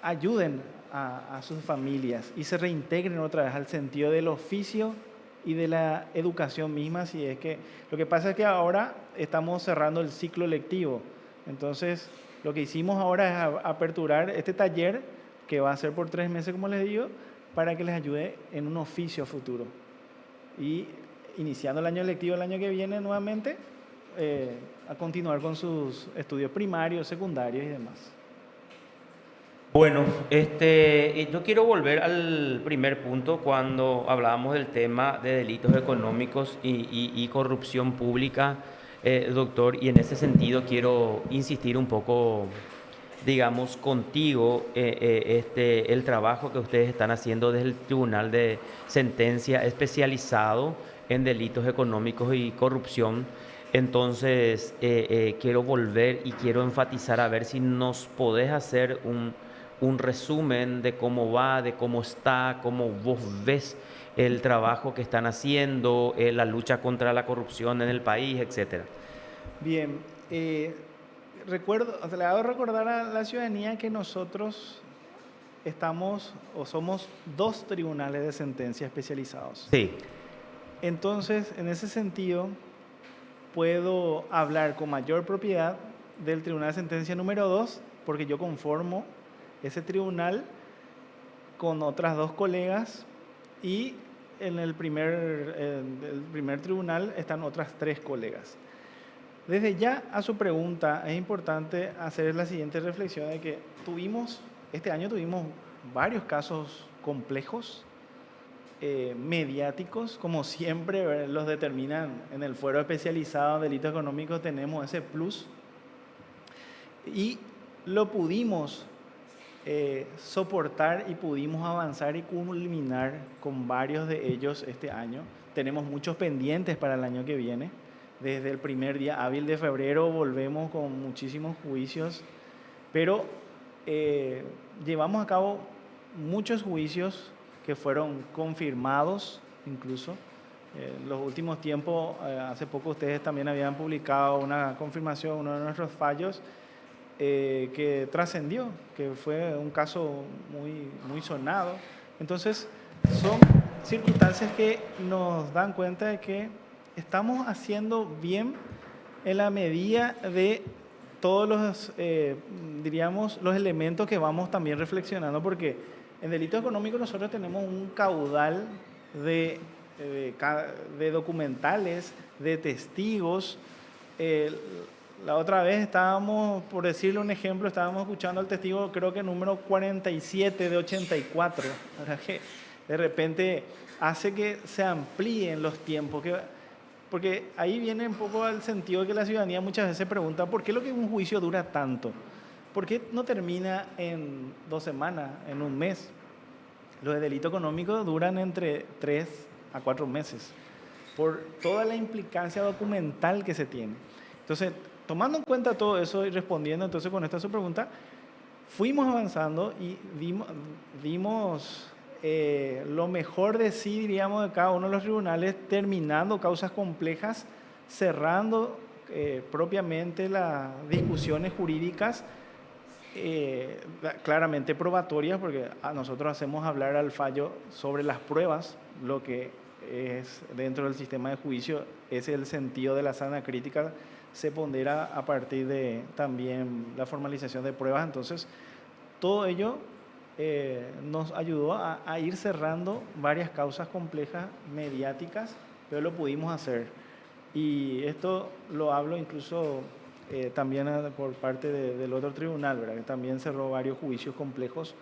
ayuden a sus familias y se reintegren otra vez al sentido del oficio y de la educación misma. Si es que lo que pasa es que ahora estamos cerrando el ciclo lectivo, entonces lo que hicimos ahora es aperturar este taller que va a ser por 3 meses, como les digo, para que les ayude en un oficio futuro y iniciando el año lectivo el año que viene nuevamente a continuar con sus estudios primarios, secundarios y demás. Bueno, yo quiero volver al primer punto cuando hablábamos del tema de delitos económicos y corrupción pública, doctor, y en ese sentido quiero insistir un poco, digamos, contigo, el trabajo que ustedes están haciendo desde el Tribunal de Sentencia especializado en delitos económicos y corrupción. Entonces, quiero volver y quiero enfatizar a ver si nos podés hacer un resumen de cómo va, de cómo está, cómo vos ves el trabajo que están haciendo, la lucha contra la corrupción en el país, etcétera. Bien, recuerdo, le hago recordar a la ciudadanía que nosotros estamos o somos 2 tribunales de sentencia especializados. Sí, Entonces, en ese sentido, puedo hablar con mayor propiedad del tribunal de sentencia número 2, porque yo conformo ese tribunal con otras 2 colegas y en el primer tribunal están otras 3 colegas. Desde ya a su pregunta, es importante hacer la siguiente reflexión de que este año tuvimos varios casos complejos, mediáticos, como siempre los determinan en el fuero especializado en delitos económicos, tenemos ese plus, y lo pudimos soportar y pudimos avanzar y culminar con varios de ellos este año. Tenemos muchos pendientes para el año que viene. Desde el primer día hábil de febrero volvemos con muchísimos juicios, pero llevamos a cabo muchos juicios que fueron confirmados incluso. En los últimos tiempos, hace poco ustedes también habían publicado una confirmación, uno de nuestros fallos, que trascendió, que fue un caso muy sonado. Entonces, son circunstancias que nos dan cuenta de que estamos haciendo bien en la medida de todos los, diríamos, los elementos que vamos también reflexionando, porque en delito económico nosotros tenemos un caudal de documentales, de testigos. La otra vez estábamos, por decirle un ejemplo, estábamos escuchando al testigo, creo que número 47 de 84, ¿verdad? Que de repente hace que se amplíen los tiempos, porque ahí viene un poco al sentido de que la ciudadanía muchas veces pregunta, ¿por qué lo que un juicio dura tanto? ¿Por qué no termina en 2 semanas, en un mes? Los de delito económico duran entre 3 a 4 meses, por toda la implicancia documental que se tiene. Entonces, tomando en cuenta todo eso y respondiendo entonces con esta su pregunta, fuimos avanzando y dimos lo mejor de sí, diríamos, de cada uno de los tribunales, terminando causas complejas, cerrando propiamente las discusiones jurídicas, claramente probatorias, porque nosotros hacemos hablar al fallo sobre las pruebas, lo que es dentro del sistema de juicio, es el sentido de la sana crítica, se pondera a partir de también la formalización de pruebas. Entonces, todo ello nos ayudó a ir cerrando varias causas complejas mediáticas, pero lo pudimos hacer. Y esto lo hablo incluso también por parte del otro tribunal, ¿verdad? Que también cerró varios juicios complejos,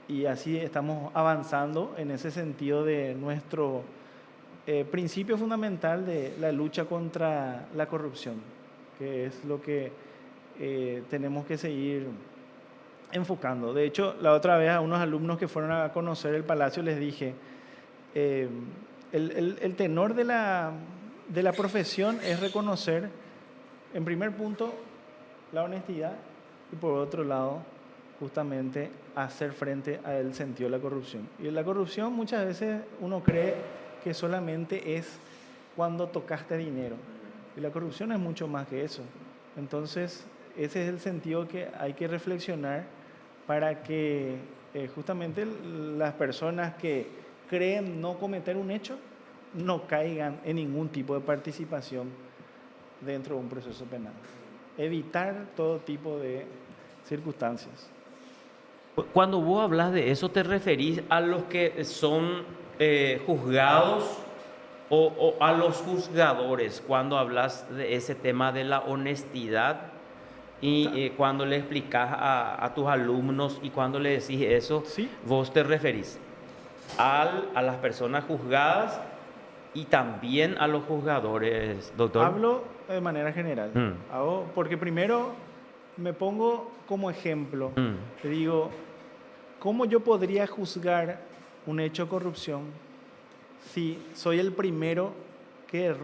y así estamos avanzando en ese sentido de nuestro principio fundamental de la lucha contra la corrupción, que es lo que tenemos que seguir enfocando. De hecho, la otra vez a unos alumnos que fueron a conocer el Palacio les dije, el tenor de la profesión es reconocer, en primer punto, la honestidad, y por otro lado, justamente hacer frente al sentido de la corrupción. Y la corrupción muchas veces uno cree que solamente es cuando tocaste dinero, y la corrupción es mucho más que eso. Entonces, ese es el sentido que hay que reflexionar para que justamente las personas que creen no cometer un hecho no caigan en ningún tipo de participación dentro de un proceso penal. Evitar todo tipo de circunstancias. Cuando vos hablas de eso, ¿te referís a los que son juzgados o a los juzgadores? Cuando hablas de ese tema de la honestidad y cuando le explicas a tus alumnos y cuando le decís eso, ¿Sí? vos te referís a las personas juzgadas y también a los juzgadores, doctor. Hablo de manera general. Porque primero me pongo como ejemplo. Te digo, ¿cómo yo podría juzgar un hecho de corrupción si soy el primero que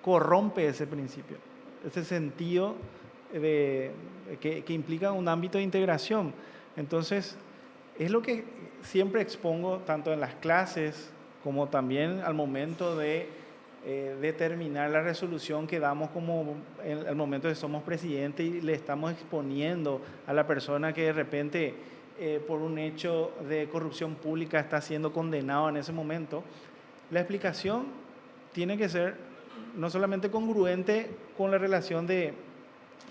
corrompe ese principio, ese sentido que implica un ámbito de integración? Entonces, es lo que siempre expongo tanto en las clases como también al momento de determinar la resolución que damos como en el momento de que somos presidente y le estamos exponiendo a la persona que de repente por un hecho de corrupción pública está siendo condenado en ese momento. La explicación tiene que ser no solamente congruente con la relación de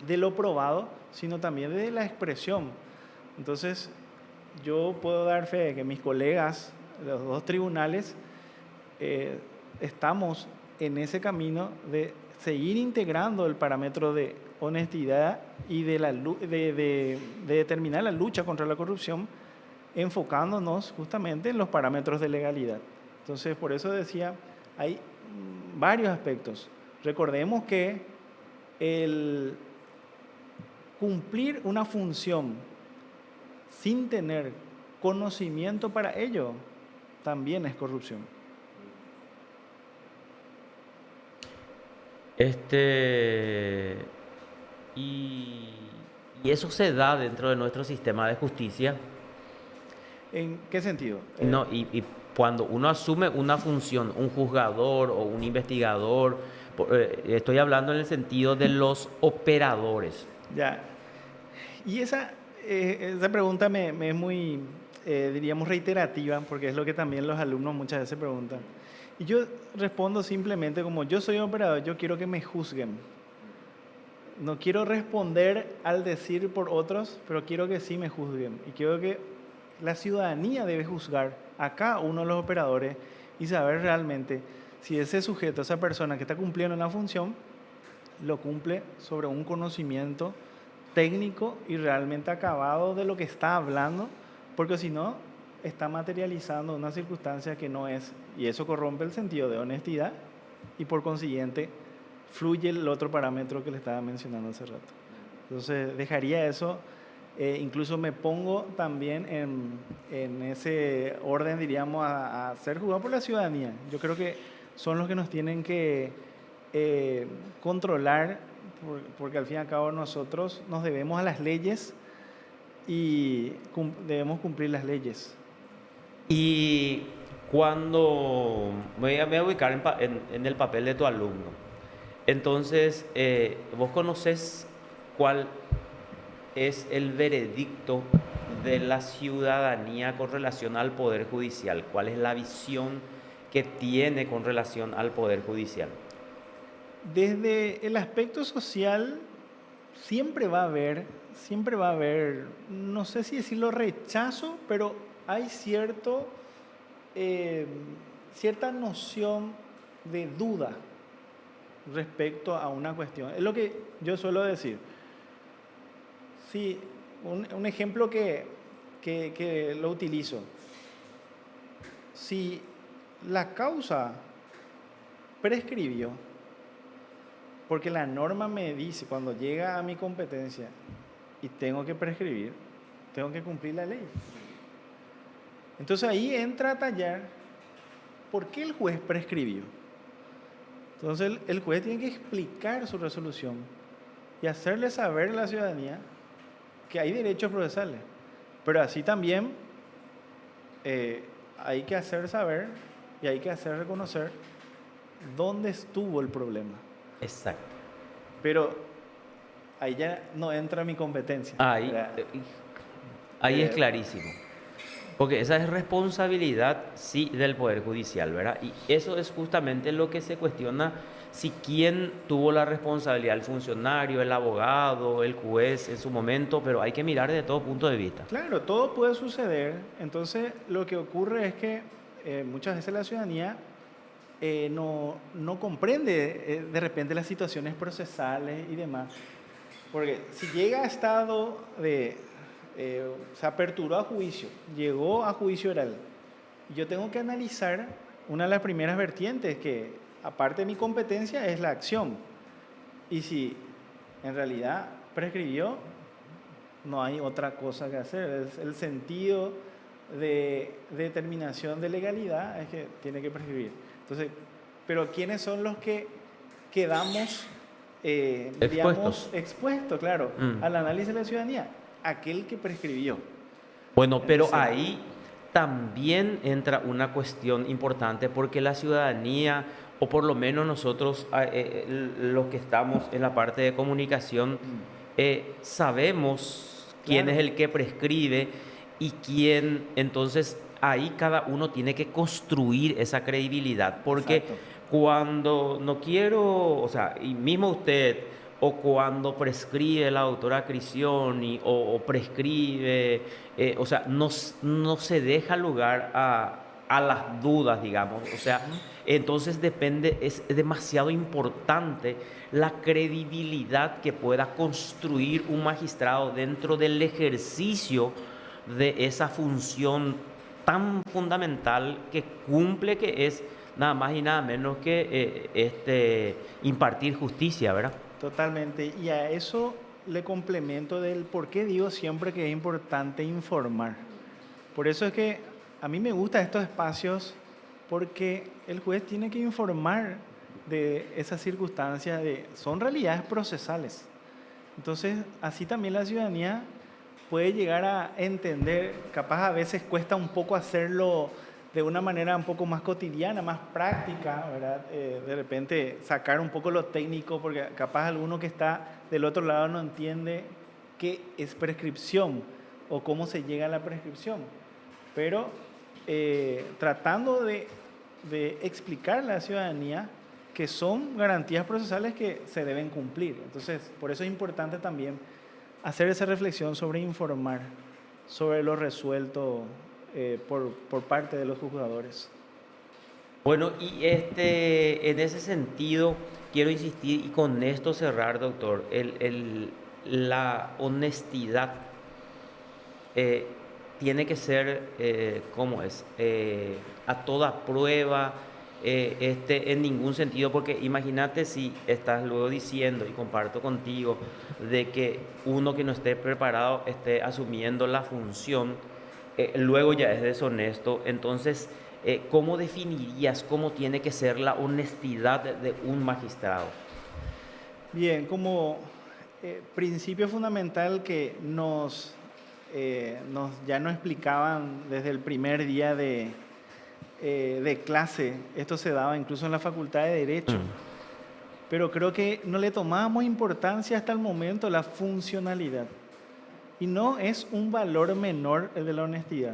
lo probado, sino también de la expresión. Entonces, yo puedo dar fe de que mis colegas, los dos tribunales, estamos en ese camino de seguir integrando el parámetro de honestidad y de determinar la lucha contra la corrupción, enfocándonos justamente en los parámetros de legalidad. Entonces, por eso decía, hay varios aspectos. Recordemos que el cumplir una función sin tener conocimiento para ello también es corrupción. Y eso se da dentro de nuestro sistema de justicia. ¿En qué sentido? No, y cuando uno asume una función, un juzgador o un investigador, estoy hablando en el sentido de los operadores. Ya. Y esa pregunta me es muy, diríamos, reiterativa, porque es lo que también los alumnos muchas veces preguntan. Y yo respondo simplemente como yo soy operador, yo quiero que me juzguen. No quiero responder al decir por otros, pero quiero que sí me juzguen. Y quiero que la ciudadanía debe juzgar a cada uno de los operadores y saber realmente si ese sujeto, esa persona que está cumpliendo una función, lo cumple sobre un conocimiento técnico y realmente acabado de lo que está hablando, porque si no, está materializando una circunstancia que no es, y eso corrompe el sentido de honestidad y por consiguiente fluye el otro parámetro que le estaba mencionando hace rato. Entonces dejaría eso, incluso me pongo también en ese orden, diríamos, a ser juzgado por la ciudadanía. Yo creo que son los que nos tienen que controlar, porque al fin y al cabo nosotros nos debemos a las leyes y debemos cumplir las leyes. Y cuando me voy a ubicar en el papel de tu alumno, entonces vos conoces cuál es el veredicto de la ciudadanía con relación al Poder Judicial, cuál es la visión que tiene con relación al Poder Judicial. Desde el aspecto social siempre va a haber, no sé si decirlo rechazo, pero hay cierta noción de duda respecto a una cuestión. Es lo que yo suelo decir. Sí, un ejemplo que lo utilizo. Si la causa prescribió, porque la norma me dice, cuando llega a mi competencia y tengo que prescribir, tengo que cumplir la ley. Entonces ahí entra a tallar por qué el juez prescribió. Entonces el juez tiene que explicar su resolución y hacerle saber a la ciudadanía que hay derechos procesales. Pero así también hay que hacer saber y hay que hacer reconocer dónde estuvo el problema. Exacto. Pero ahí ya no entra mi competencia. Ahí es clarísimo. Porque esa es responsabilidad, sí, del Poder Judicial, ¿verdad? Y eso es justamente lo que se cuestiona, si quién tuvo la responsabilidad, el funcionario, el abogado, el juez en su momento, pero hay que mirar de todo punto de vista. Claro, todo puede suceder. Entonces, lo que ocurre es que muchas veces la ciudadanía no comprende de repente las situaciones procesales y demás. Porque si llega a estado se aperturó a juicio, llegó a juicio oral, yo tengo que analizar una de las primeras vertientes que, aparte de mi competencia, es la acción. Y si en realidad prescribió, no hay otra cosa que hacer. Es el sentido de determinación de legalidad es que tiene que prescribir. Entonces, pero ¿quiénes son los que quedamos expuestos, claro, al análisis de la ciudadanía? Aquel que prescribió. Bueno, pero ahí también entra una cuestión importante porque la ciudadanía, o por lo menos nosotros, los que estamos en la parte de comunicación, sabemos quién es Claro, el que prescribe y quién, entonces ahí cada uno tiene que construir esa credibilidad, porque exacto. cuando no quiero, o sea, y mismo usted, o cuando prescribe la doctora Crisioni, o prescribe, o sea, no se deja lugar a las dudas, digamos. O sea, entonces depende, es demasiado importante la credibilidad que pueda construir un magistrado dentro del ejercicio de esa función tan fundamental que cumple, que es nada más y nada menos que impartir justicia, ¿verdad? Totalmente. Y a eso le complemento del por qué digo siempre que es importante informar. Por eso es que a mí me gustan estos espacios porque el juez tiene que informar de esas circunstancias, son realidades procesales. Entonces, así también la ciudadanía puede llegar a entender, capaz a veces cuesta un poco hacerlo de una manera un poco más cotidiana, más práctica, ¿verdad? De repente sacar un poco lo técnico, porque capaz alguno que está del otro lado no entiende qué es prescripción o cómo se llega a la prescripción. Pero tratando de explicar a la ciudadanía que son garantías procesales que se deben cumplir. Entonces, por eso es importante también hacer esa reflexión sobre informar, sobre lo resuelto por parte de los juzgadores. Bueno, y en ese sentido quiero insistir y con esto cerrar, doctor, la honestidad tiene que ser, ¿cómo es? A toda prueba, en ningún sentido, porque imagínate si estás luego diciendo, y comparto contigo, de que uno que no esté preparado esté asumiendo la función, luego ya es deshonesto. Entonces, ¿cómo definirías cómo tiene que ser la honestidad de un magistrado? Bien, como principio fundamental que ya nos explicaban desde el primer día de clase, esto se daba incluso en la Facultad de Derecho, pero creo que no le tomábamos importancia hasta el momento la funcionalidad. Y no es un valor menor el de la honestidad.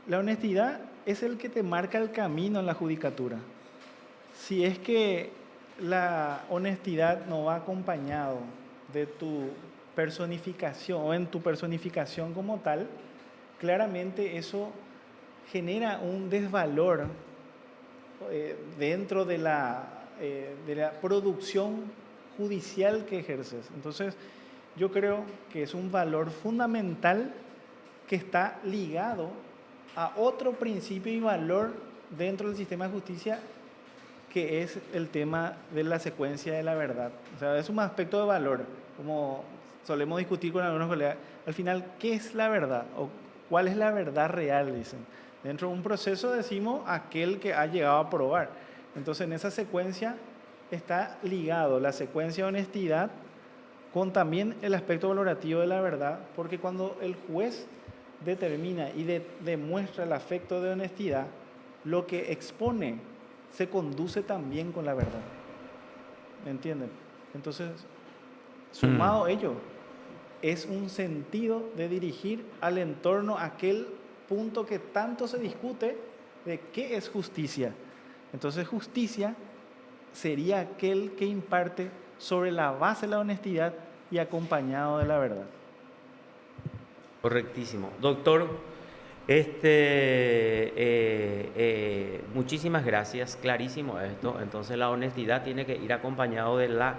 La honestidad es el que te marca el camino en la judicatura. Si es que la honestidad no va acompañado de tu personificación o en tu personificación como tal, claramente eso genera un desvalor dentro de la producción judicial que ejerces. Entonces, yo creo que es un valor fundamental que está ligado a otro principio y valor dentro del sistema de justicia, que es el tema de la secuencia de la verdad. O sea, es un aspecto de valor, como solemos discutir con algunos colegas. Al final, ¿qué es la verdad? ¿O cuál es la verdad real? Dicen. Dentro de un proceso decimos aquel que ha llegado a probar. Entonces, en esa secuencia está ligado la secuencia de honestidad con también el aspecto valorativo de la verdad, porque cuando el juez determina y demuestra el afecto de honestidad, lo que expone se conduce también con la verdad. ¿Me entienden? Entonces, sumado ello, es un sentido de dirigir al entorno aquel punto que tanto se discute de qué es justicia. Entonces, justicia sería aquel que imparte sobre la base de la honestidad y acompañado de la verdad. Correctísimo. Doctor, muchísimas gracias, clarísimo esto. Entonces la honestidad tiene que ir acompañado de la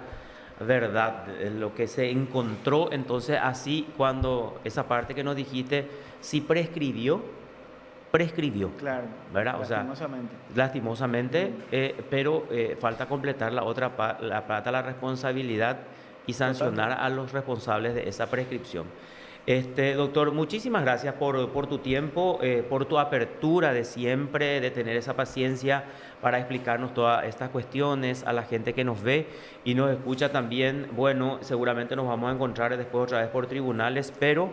verdad, de lo que se encontró. Entonces así, cuando esa parte que nos dijiste, si prescribió, Claro, ¿verdad? O sea, lastimosamente, pero falta completar la otra la plata, la responsabilidad y sancionar a los responsables de esa prescripción. Doctor, muchísimas gracias por tu tiempo, por tu apertura de siempre, de tener esa paciencia para explicarnos todas estas cuestiones a la gente que nos ve y nos escucha también. Bueno, seguramente nos vamos a encontrar después otra vez por tribunales, pero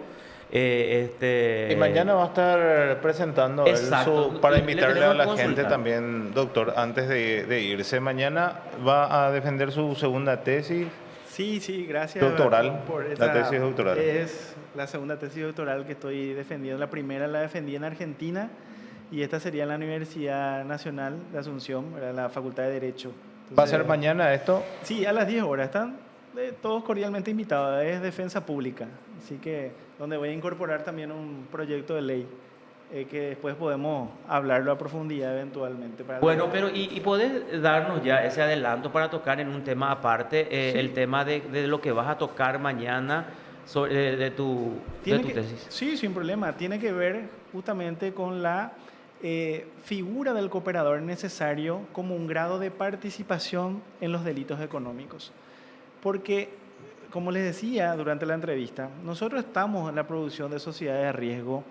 Y mañana va a estar presentando él Exacto. para Le invitarle a tenemos la que gente consultar. también, doctor, antes de irse. Mañana va a defender su segunda tesis Sí, sí, gracias doctoral, por la esa. tesis doctoral. Es la segunda tesis doctoral que estoy defendiendo. La primera la defendí en Argentina y esta sería en la Universidad Nacional de Asunción, en la Facultad de Derecho. ¿Va a ser Entonces, mañana esto? sí, a las 10 horas. Están todos cordialmente invitados. Es defensa pública. Así que donde voy a incorporar también un proyecto de ley que después podemos hablarlo a profundidad eventualmente. Para Bueno, pero ¿y podés darnos ya ese adelanto para tocar en un tema aparte, Sí. el tema de lo que vas a tocar mañana sobre, de tu tesis? Sí, sin problema. Tiene que ver justamente con la figura del cooperador necesario como un grado de participación en los delitos económicos. Porque, como les decía durante la entrevista, nosotros estamos en la producción de sociedades de riesgo,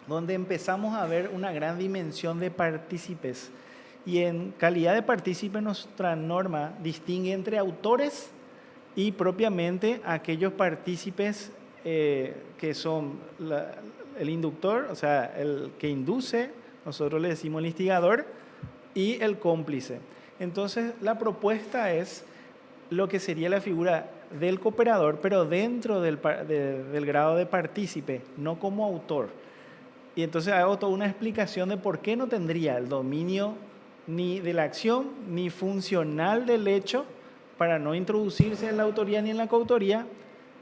donde empezamos a ver una gran dimensión de partícipes. Y en calidad de partícipe nuestra norma distingue entre autores y propiamente aquellos partícipes que son el inductor, o sea, el que induce, nosotros le decimos el instigador, y el cómplice. Entonces, la propuesta es lo que sería la figura del cooperador, pero dentro del grado de partícipe, no como autor. Y entonces hago toda una explicación de por qué no tendría el dominio ni de la acción ni funcional del hecho para no introducirse en la autoría ni en la coautoría,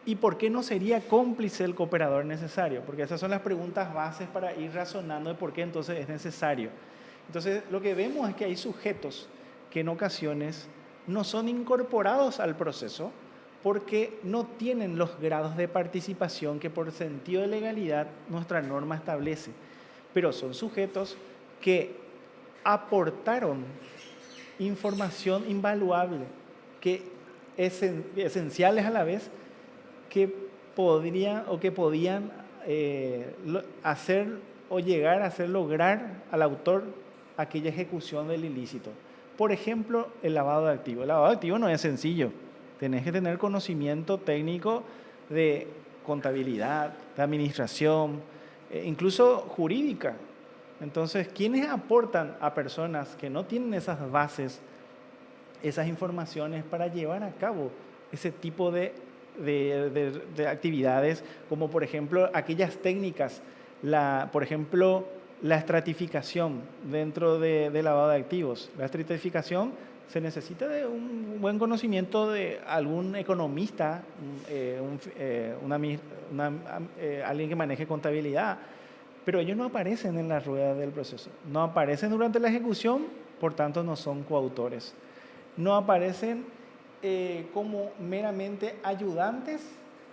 y por qué no sería cómplice el cooperador necesario, porque esas son las preguntas bases para ir razonando de por qué entonces es necesario. Entonces lo que vemos es que hay sujetos que en ocasiones no son incorporados al proceso porque no tienen los grados de participación que por sentido de legalidad nuestra norma establece, pero son sujetos que aportaron información invaluable, que esenciales a la vez, que podrían hacer o llegar a hacer lograr al autor aquella ejecución del ilícito. Por ejemplo, el lavado de activos. El lavado de activos no es sencillo. Tenés que tener conocimiento técnico de contabilidad, de administración, incluso jurídica. Entonces, ¿quiénes aportan a personas que no tienen esas bases, esas informaciones para llevar a cabo ese tipo de actividades, como por ejemplo aquellas técnicas, por ejemplo, la estratificación dentro de lavado de activos? La estratificación se necesita de un buen conocimiento de algún economista, alguien que maneje contabilidad, pero ellos no aparecen en la rueda del proceso, no aparecen durante la ejecución, por tanto no son coautores, no aparecen como meramente ayudantes,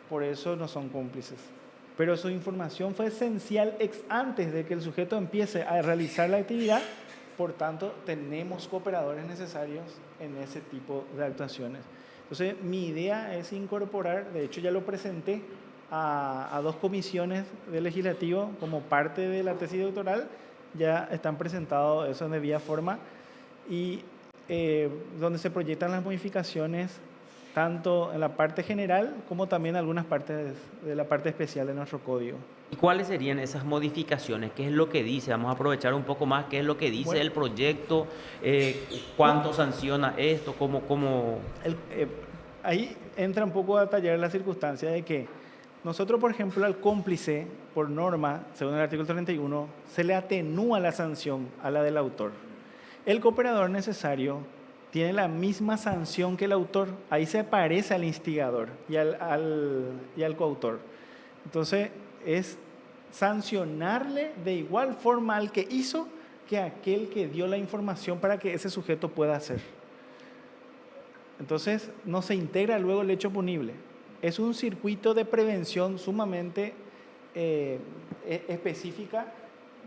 por eso no son cómplices. Pero su información fue esencial antes de que el sujeto empiece a realizar la actividad, por tanto tenemos cooperadores necesarios en ese tipo de actuaciones. Entonces mi idea es incorporar, de hecho ya lo presenté a 2 comisiones del legislativo como parte de la tesis doctoral, ya están presentados eso en debida forma, y donde se proyectan las modificaciones tanto en la parte general como también algunas partes de la parte especial de nuestro código. ¿Y cuáles serían esas modificaciones? ¿Qué es lo que dice? Vamos a aprovechar un poco más qué es lo que dice Bueno, el proyecto, cuánto sanciona esto, cómo... Ahí entra un poco a detallar la circunstancia de que nosotros, por ejemplo, al cómplice, por norma, según el artículo 31, se le atenúa la sanción a la del autor. El cooperador necesario tiene la misma sanción que el autor, ahí se parece al instigador y al coautor. Entonces, es sancionarle de igual forma al que hizo que aquel que dio la información para que ese sujeto pueda hacer. Entonces, no se integra luego el hecho punible. Es un circuito de prevención sumamente específica,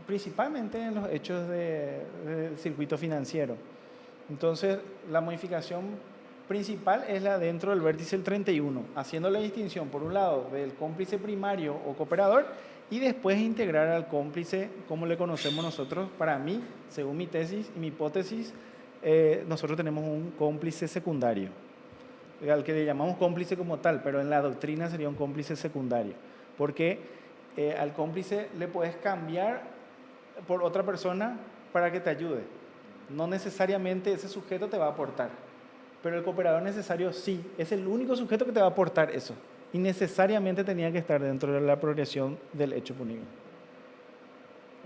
principalmente en los hechos del circuito financiero. Entonces, la modificación principal es la dentro del vértice del 31, haciendo la distinción, por un lado, del cómplice primario o cooperador, y después integrar al cómplice como le conocemos nosotros. Para mí, según mi tesis y mi hipótesis, nosotros tenemos un cómplice secundario, al que le llamamos cómplice como tal, pero en la doctrina sería un cómplice secundario, porque al cómplice le puedes cambiar por otra persona para que te ayude. No necesariamente ese sujeto te va a aportar, pero el cooperador necesario sí, es el único sujeto que te va a aportar eso. Y necesariamente tenía que estar dentro de la progresión del hecho punible.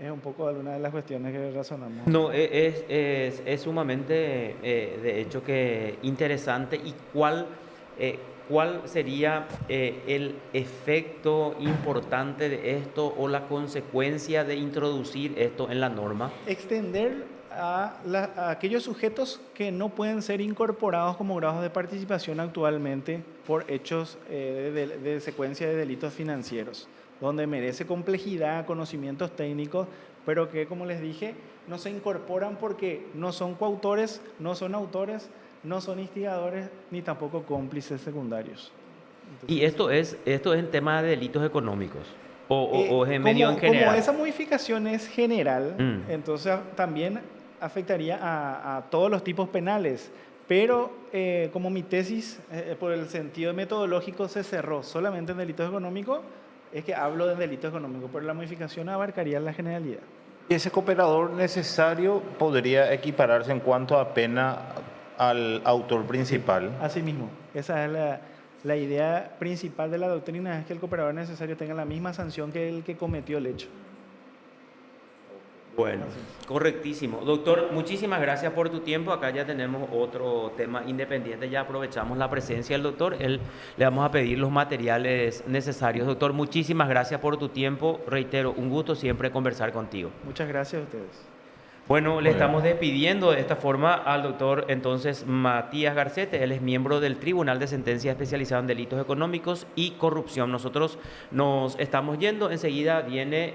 Es un poco alguna de las cuestiones que razonamos. No, es sumamente, de hecho, que interesante. ¿Y cuál sería el efecto importante de esto o la consecuencia de introducir esto en la norma? Extender a aquellos sujetos que no pueden ser incorporados como grados de participación actualmente por hechos de secuencia de delitos financieros, donde merece complejidad, conocimientos técnicos, pero que, como les dije, no se incorporan porque no son coautores, no son autores, no son instigadores, ni tampoco cómplices secundarios. Entonces, ¿Y esto es en tema de delitos económicos? ¿O es en medio en general? Como esa modificación es general, entonces también afectaría a todos los tipos penales, pero como mi tesis, por el sentido metodológico, se cerró solamente en delitos económicos, es que hablo de delitos económicos, pero la modificación abarcaría la generalidad. ¿Y ese cooperador necesario podría equipararse en cuanto a pena al autor principal? Asimismo, esa es la idea principal de la doctrina, es que el cooperador necesario tenga la misma sanción que el que cometió el hecho. Bueno, correctísimo. Doctor, muchísimas gracias por tu tiempo. Acá ya tenemos otro tema independiente, ya aprovechamos la presencia del doctor. Le vamos a pedir los materiales necesarios. Doctor, muchísimas gracias por tu tiempo. Reitero, un gusto siempre conversar contigo. Muchas gracias a ustedes. Bueno, le estamos despidiendo de esta forma al doctor entonces Matías Garcete. Él es miembro del Tribunal de Sentencia Especializado en Delitos Económicos y Corrupción. Nosotros nos estamos yendo. Enseguida viene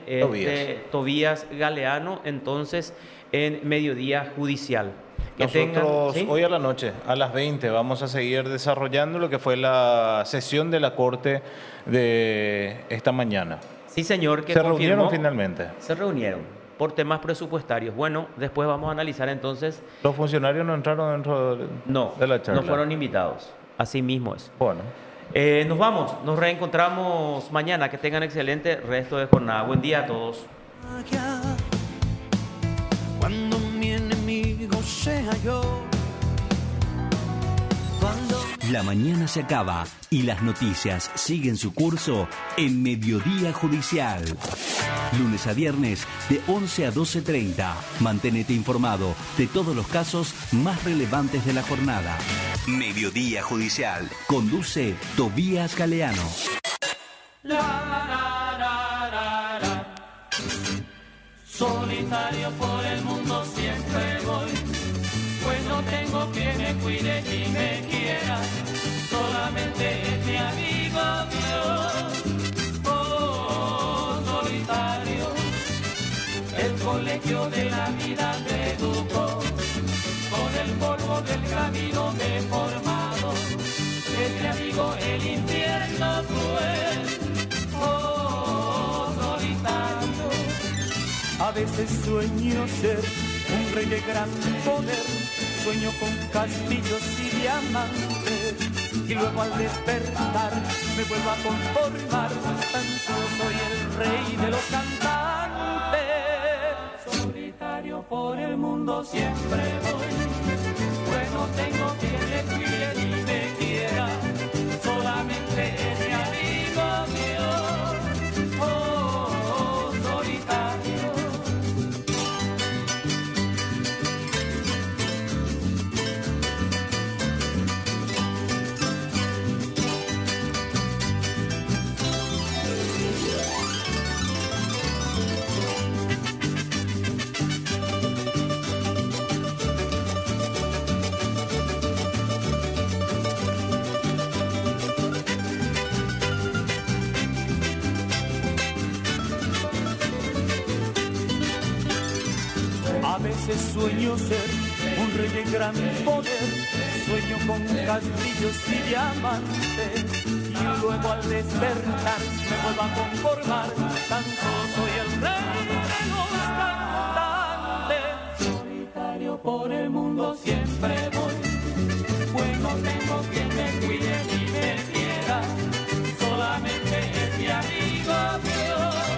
Tobías Galeano, entonces en Mediodía Judicial. Nosotros hoy a la noche, a las 20, vamos a seguir desarrollando lo que fue la sesión de la Corte de esta mañana. Sí, señor. ¿Se reunieron finalmente? Se reunieron por temas presupuestarios. Bueno, después vamos a analizar entonces. ¿Los funcionarios no entraron dentro de la charla? No fueron invitados. Así mismo es. Bueno. Nos vamos, nos reencontramos mañana. Que tengan excelente resto de jornada. Buen día a todos. Cuando mi enemigo sea yo. La mañana se acaba y las noticias siguen su curso en Mediodía Judicial. Lunes a viernes de 11 a 12:30. Manténete informado de todos los casos más relevantes de la jornada. Mediodía Judicial. Conduce Tobías Galeano. Solitario por el mundo siempre voy, pues no tengo quien me cuide ni me quiera, solamente es mi amigo Dios. Oh, solitario, el colegio de la vida me educó, con el polvo del camino me he formado, es mi amigo el infierno cruel. Oh, solitario. A veces sueño ser un rey de gran poder, sueño con castillos y diamantes, y luego al despertar me vuelvo a conformar, tan solo soy el rey de los cantantes. Solitario por el mundo siempre voy, pues no tengo quien me cuide ni me quiera, solamente es mi amigo Dios. Oh, solitario. A veces sueño ser un rey de gran poder, sueño con castillos y diamantes, y luego al despertar me vuelvo a conformar, tan solo soy el rey de los cantantes. Solitario por el mundo siempre voy, pues no tengo quien me cuide ni me quiera, solamente es mi amigo Dios.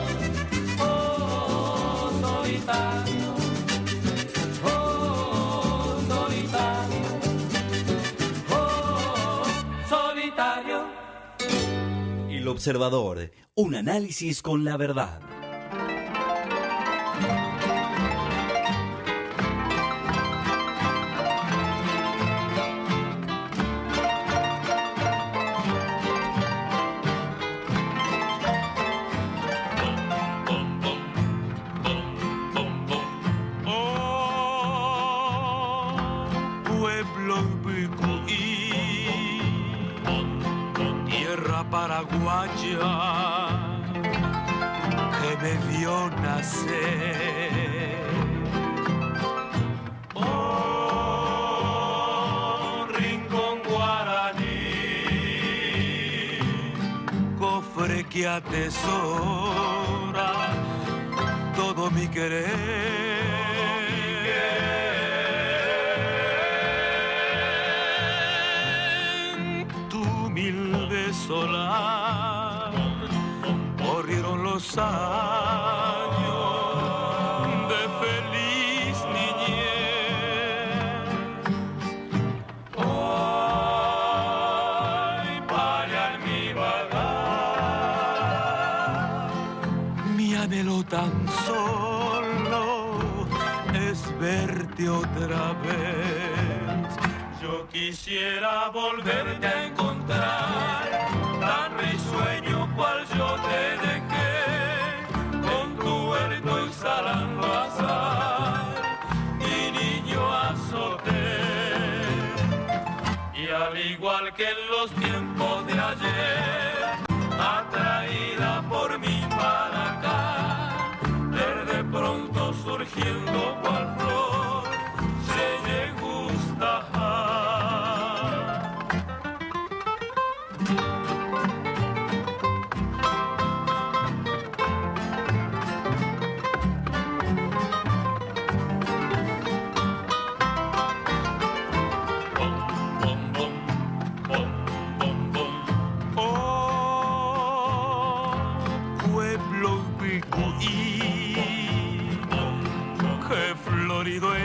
Observador, un análisis con la verdad. Paraguaya que me vio nacer. Oh, rincón guaraní, cofre que atesora todo mi querer. Solar, corrieron los años de feliz niñez. Hoy para mi vagar, mi anhelo tan solo es verte otra vez. Yo quisiera volverte a encontrar, tan risueño cual yo te dejé, con tu huerto exhalando azar y niño azoté. Y al igual que en los tiempos de ayer, atraída por mi para acá, verde pronto surgiendo cual flor, se le gusta.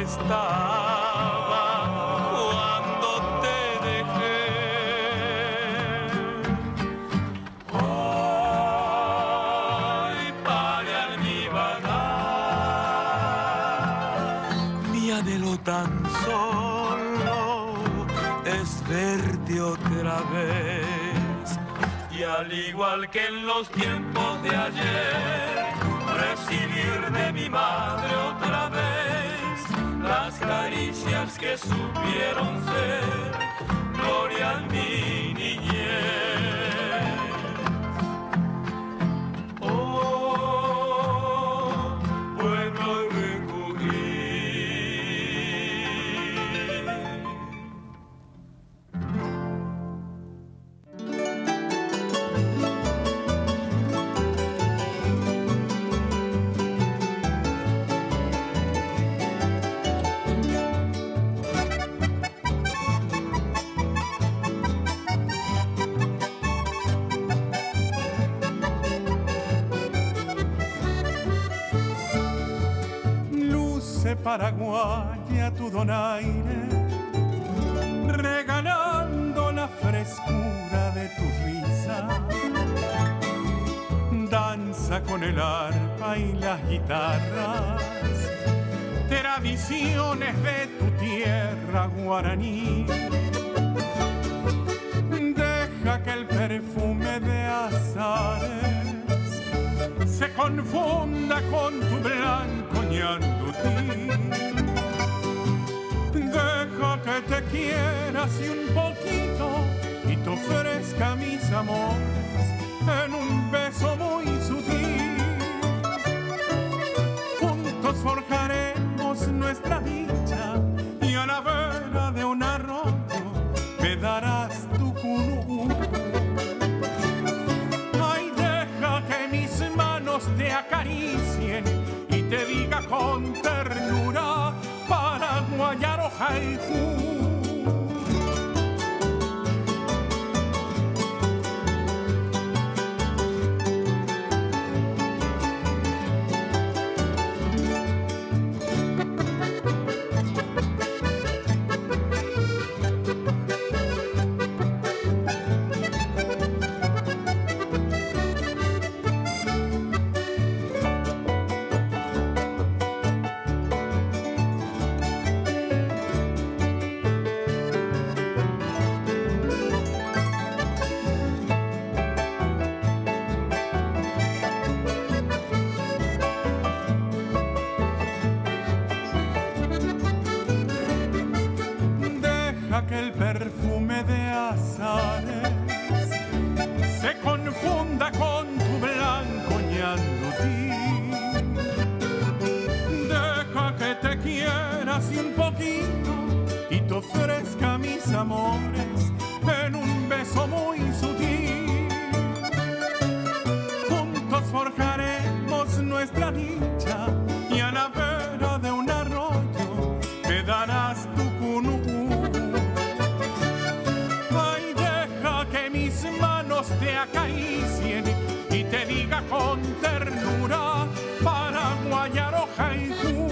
Estaba cuando te dejé. Hoy para almibarar, mi anhelo tan solo es verte otra vez. Y al igual que en los tiempos de ayer, recibir de mi madre otra vez las caricias que supieron ser gloria en mi niñez. Oh, pueblo recogí. Paraguaya tu donaire, regalando la frescura de tu risa. Danza con el arpa y las guitarras, tradiciones de tu tierra guaraní. Deja que el perfume de azares se confunda con tu blanco ñandutí. Deja que te quieras y un poquito y te ofrezca mis amores en un beso muy sutil. Juntos forjaremos nuestra dicha y a la vera de un arroyo me darás tu cunú. Ay, deja que mis manos te acaricien y te diga con ternura paraguayaro haiku. forjaremos nuestra dicha y a la vera de un arroyo te darás tu cunú. Ay, deja que mis manos te acaricien y te diga con ternura Paraguayar Ojaikú.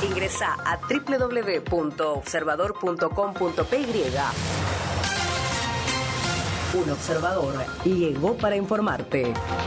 Ingresa a www.observador.com.py. Un observador llegó para informarte.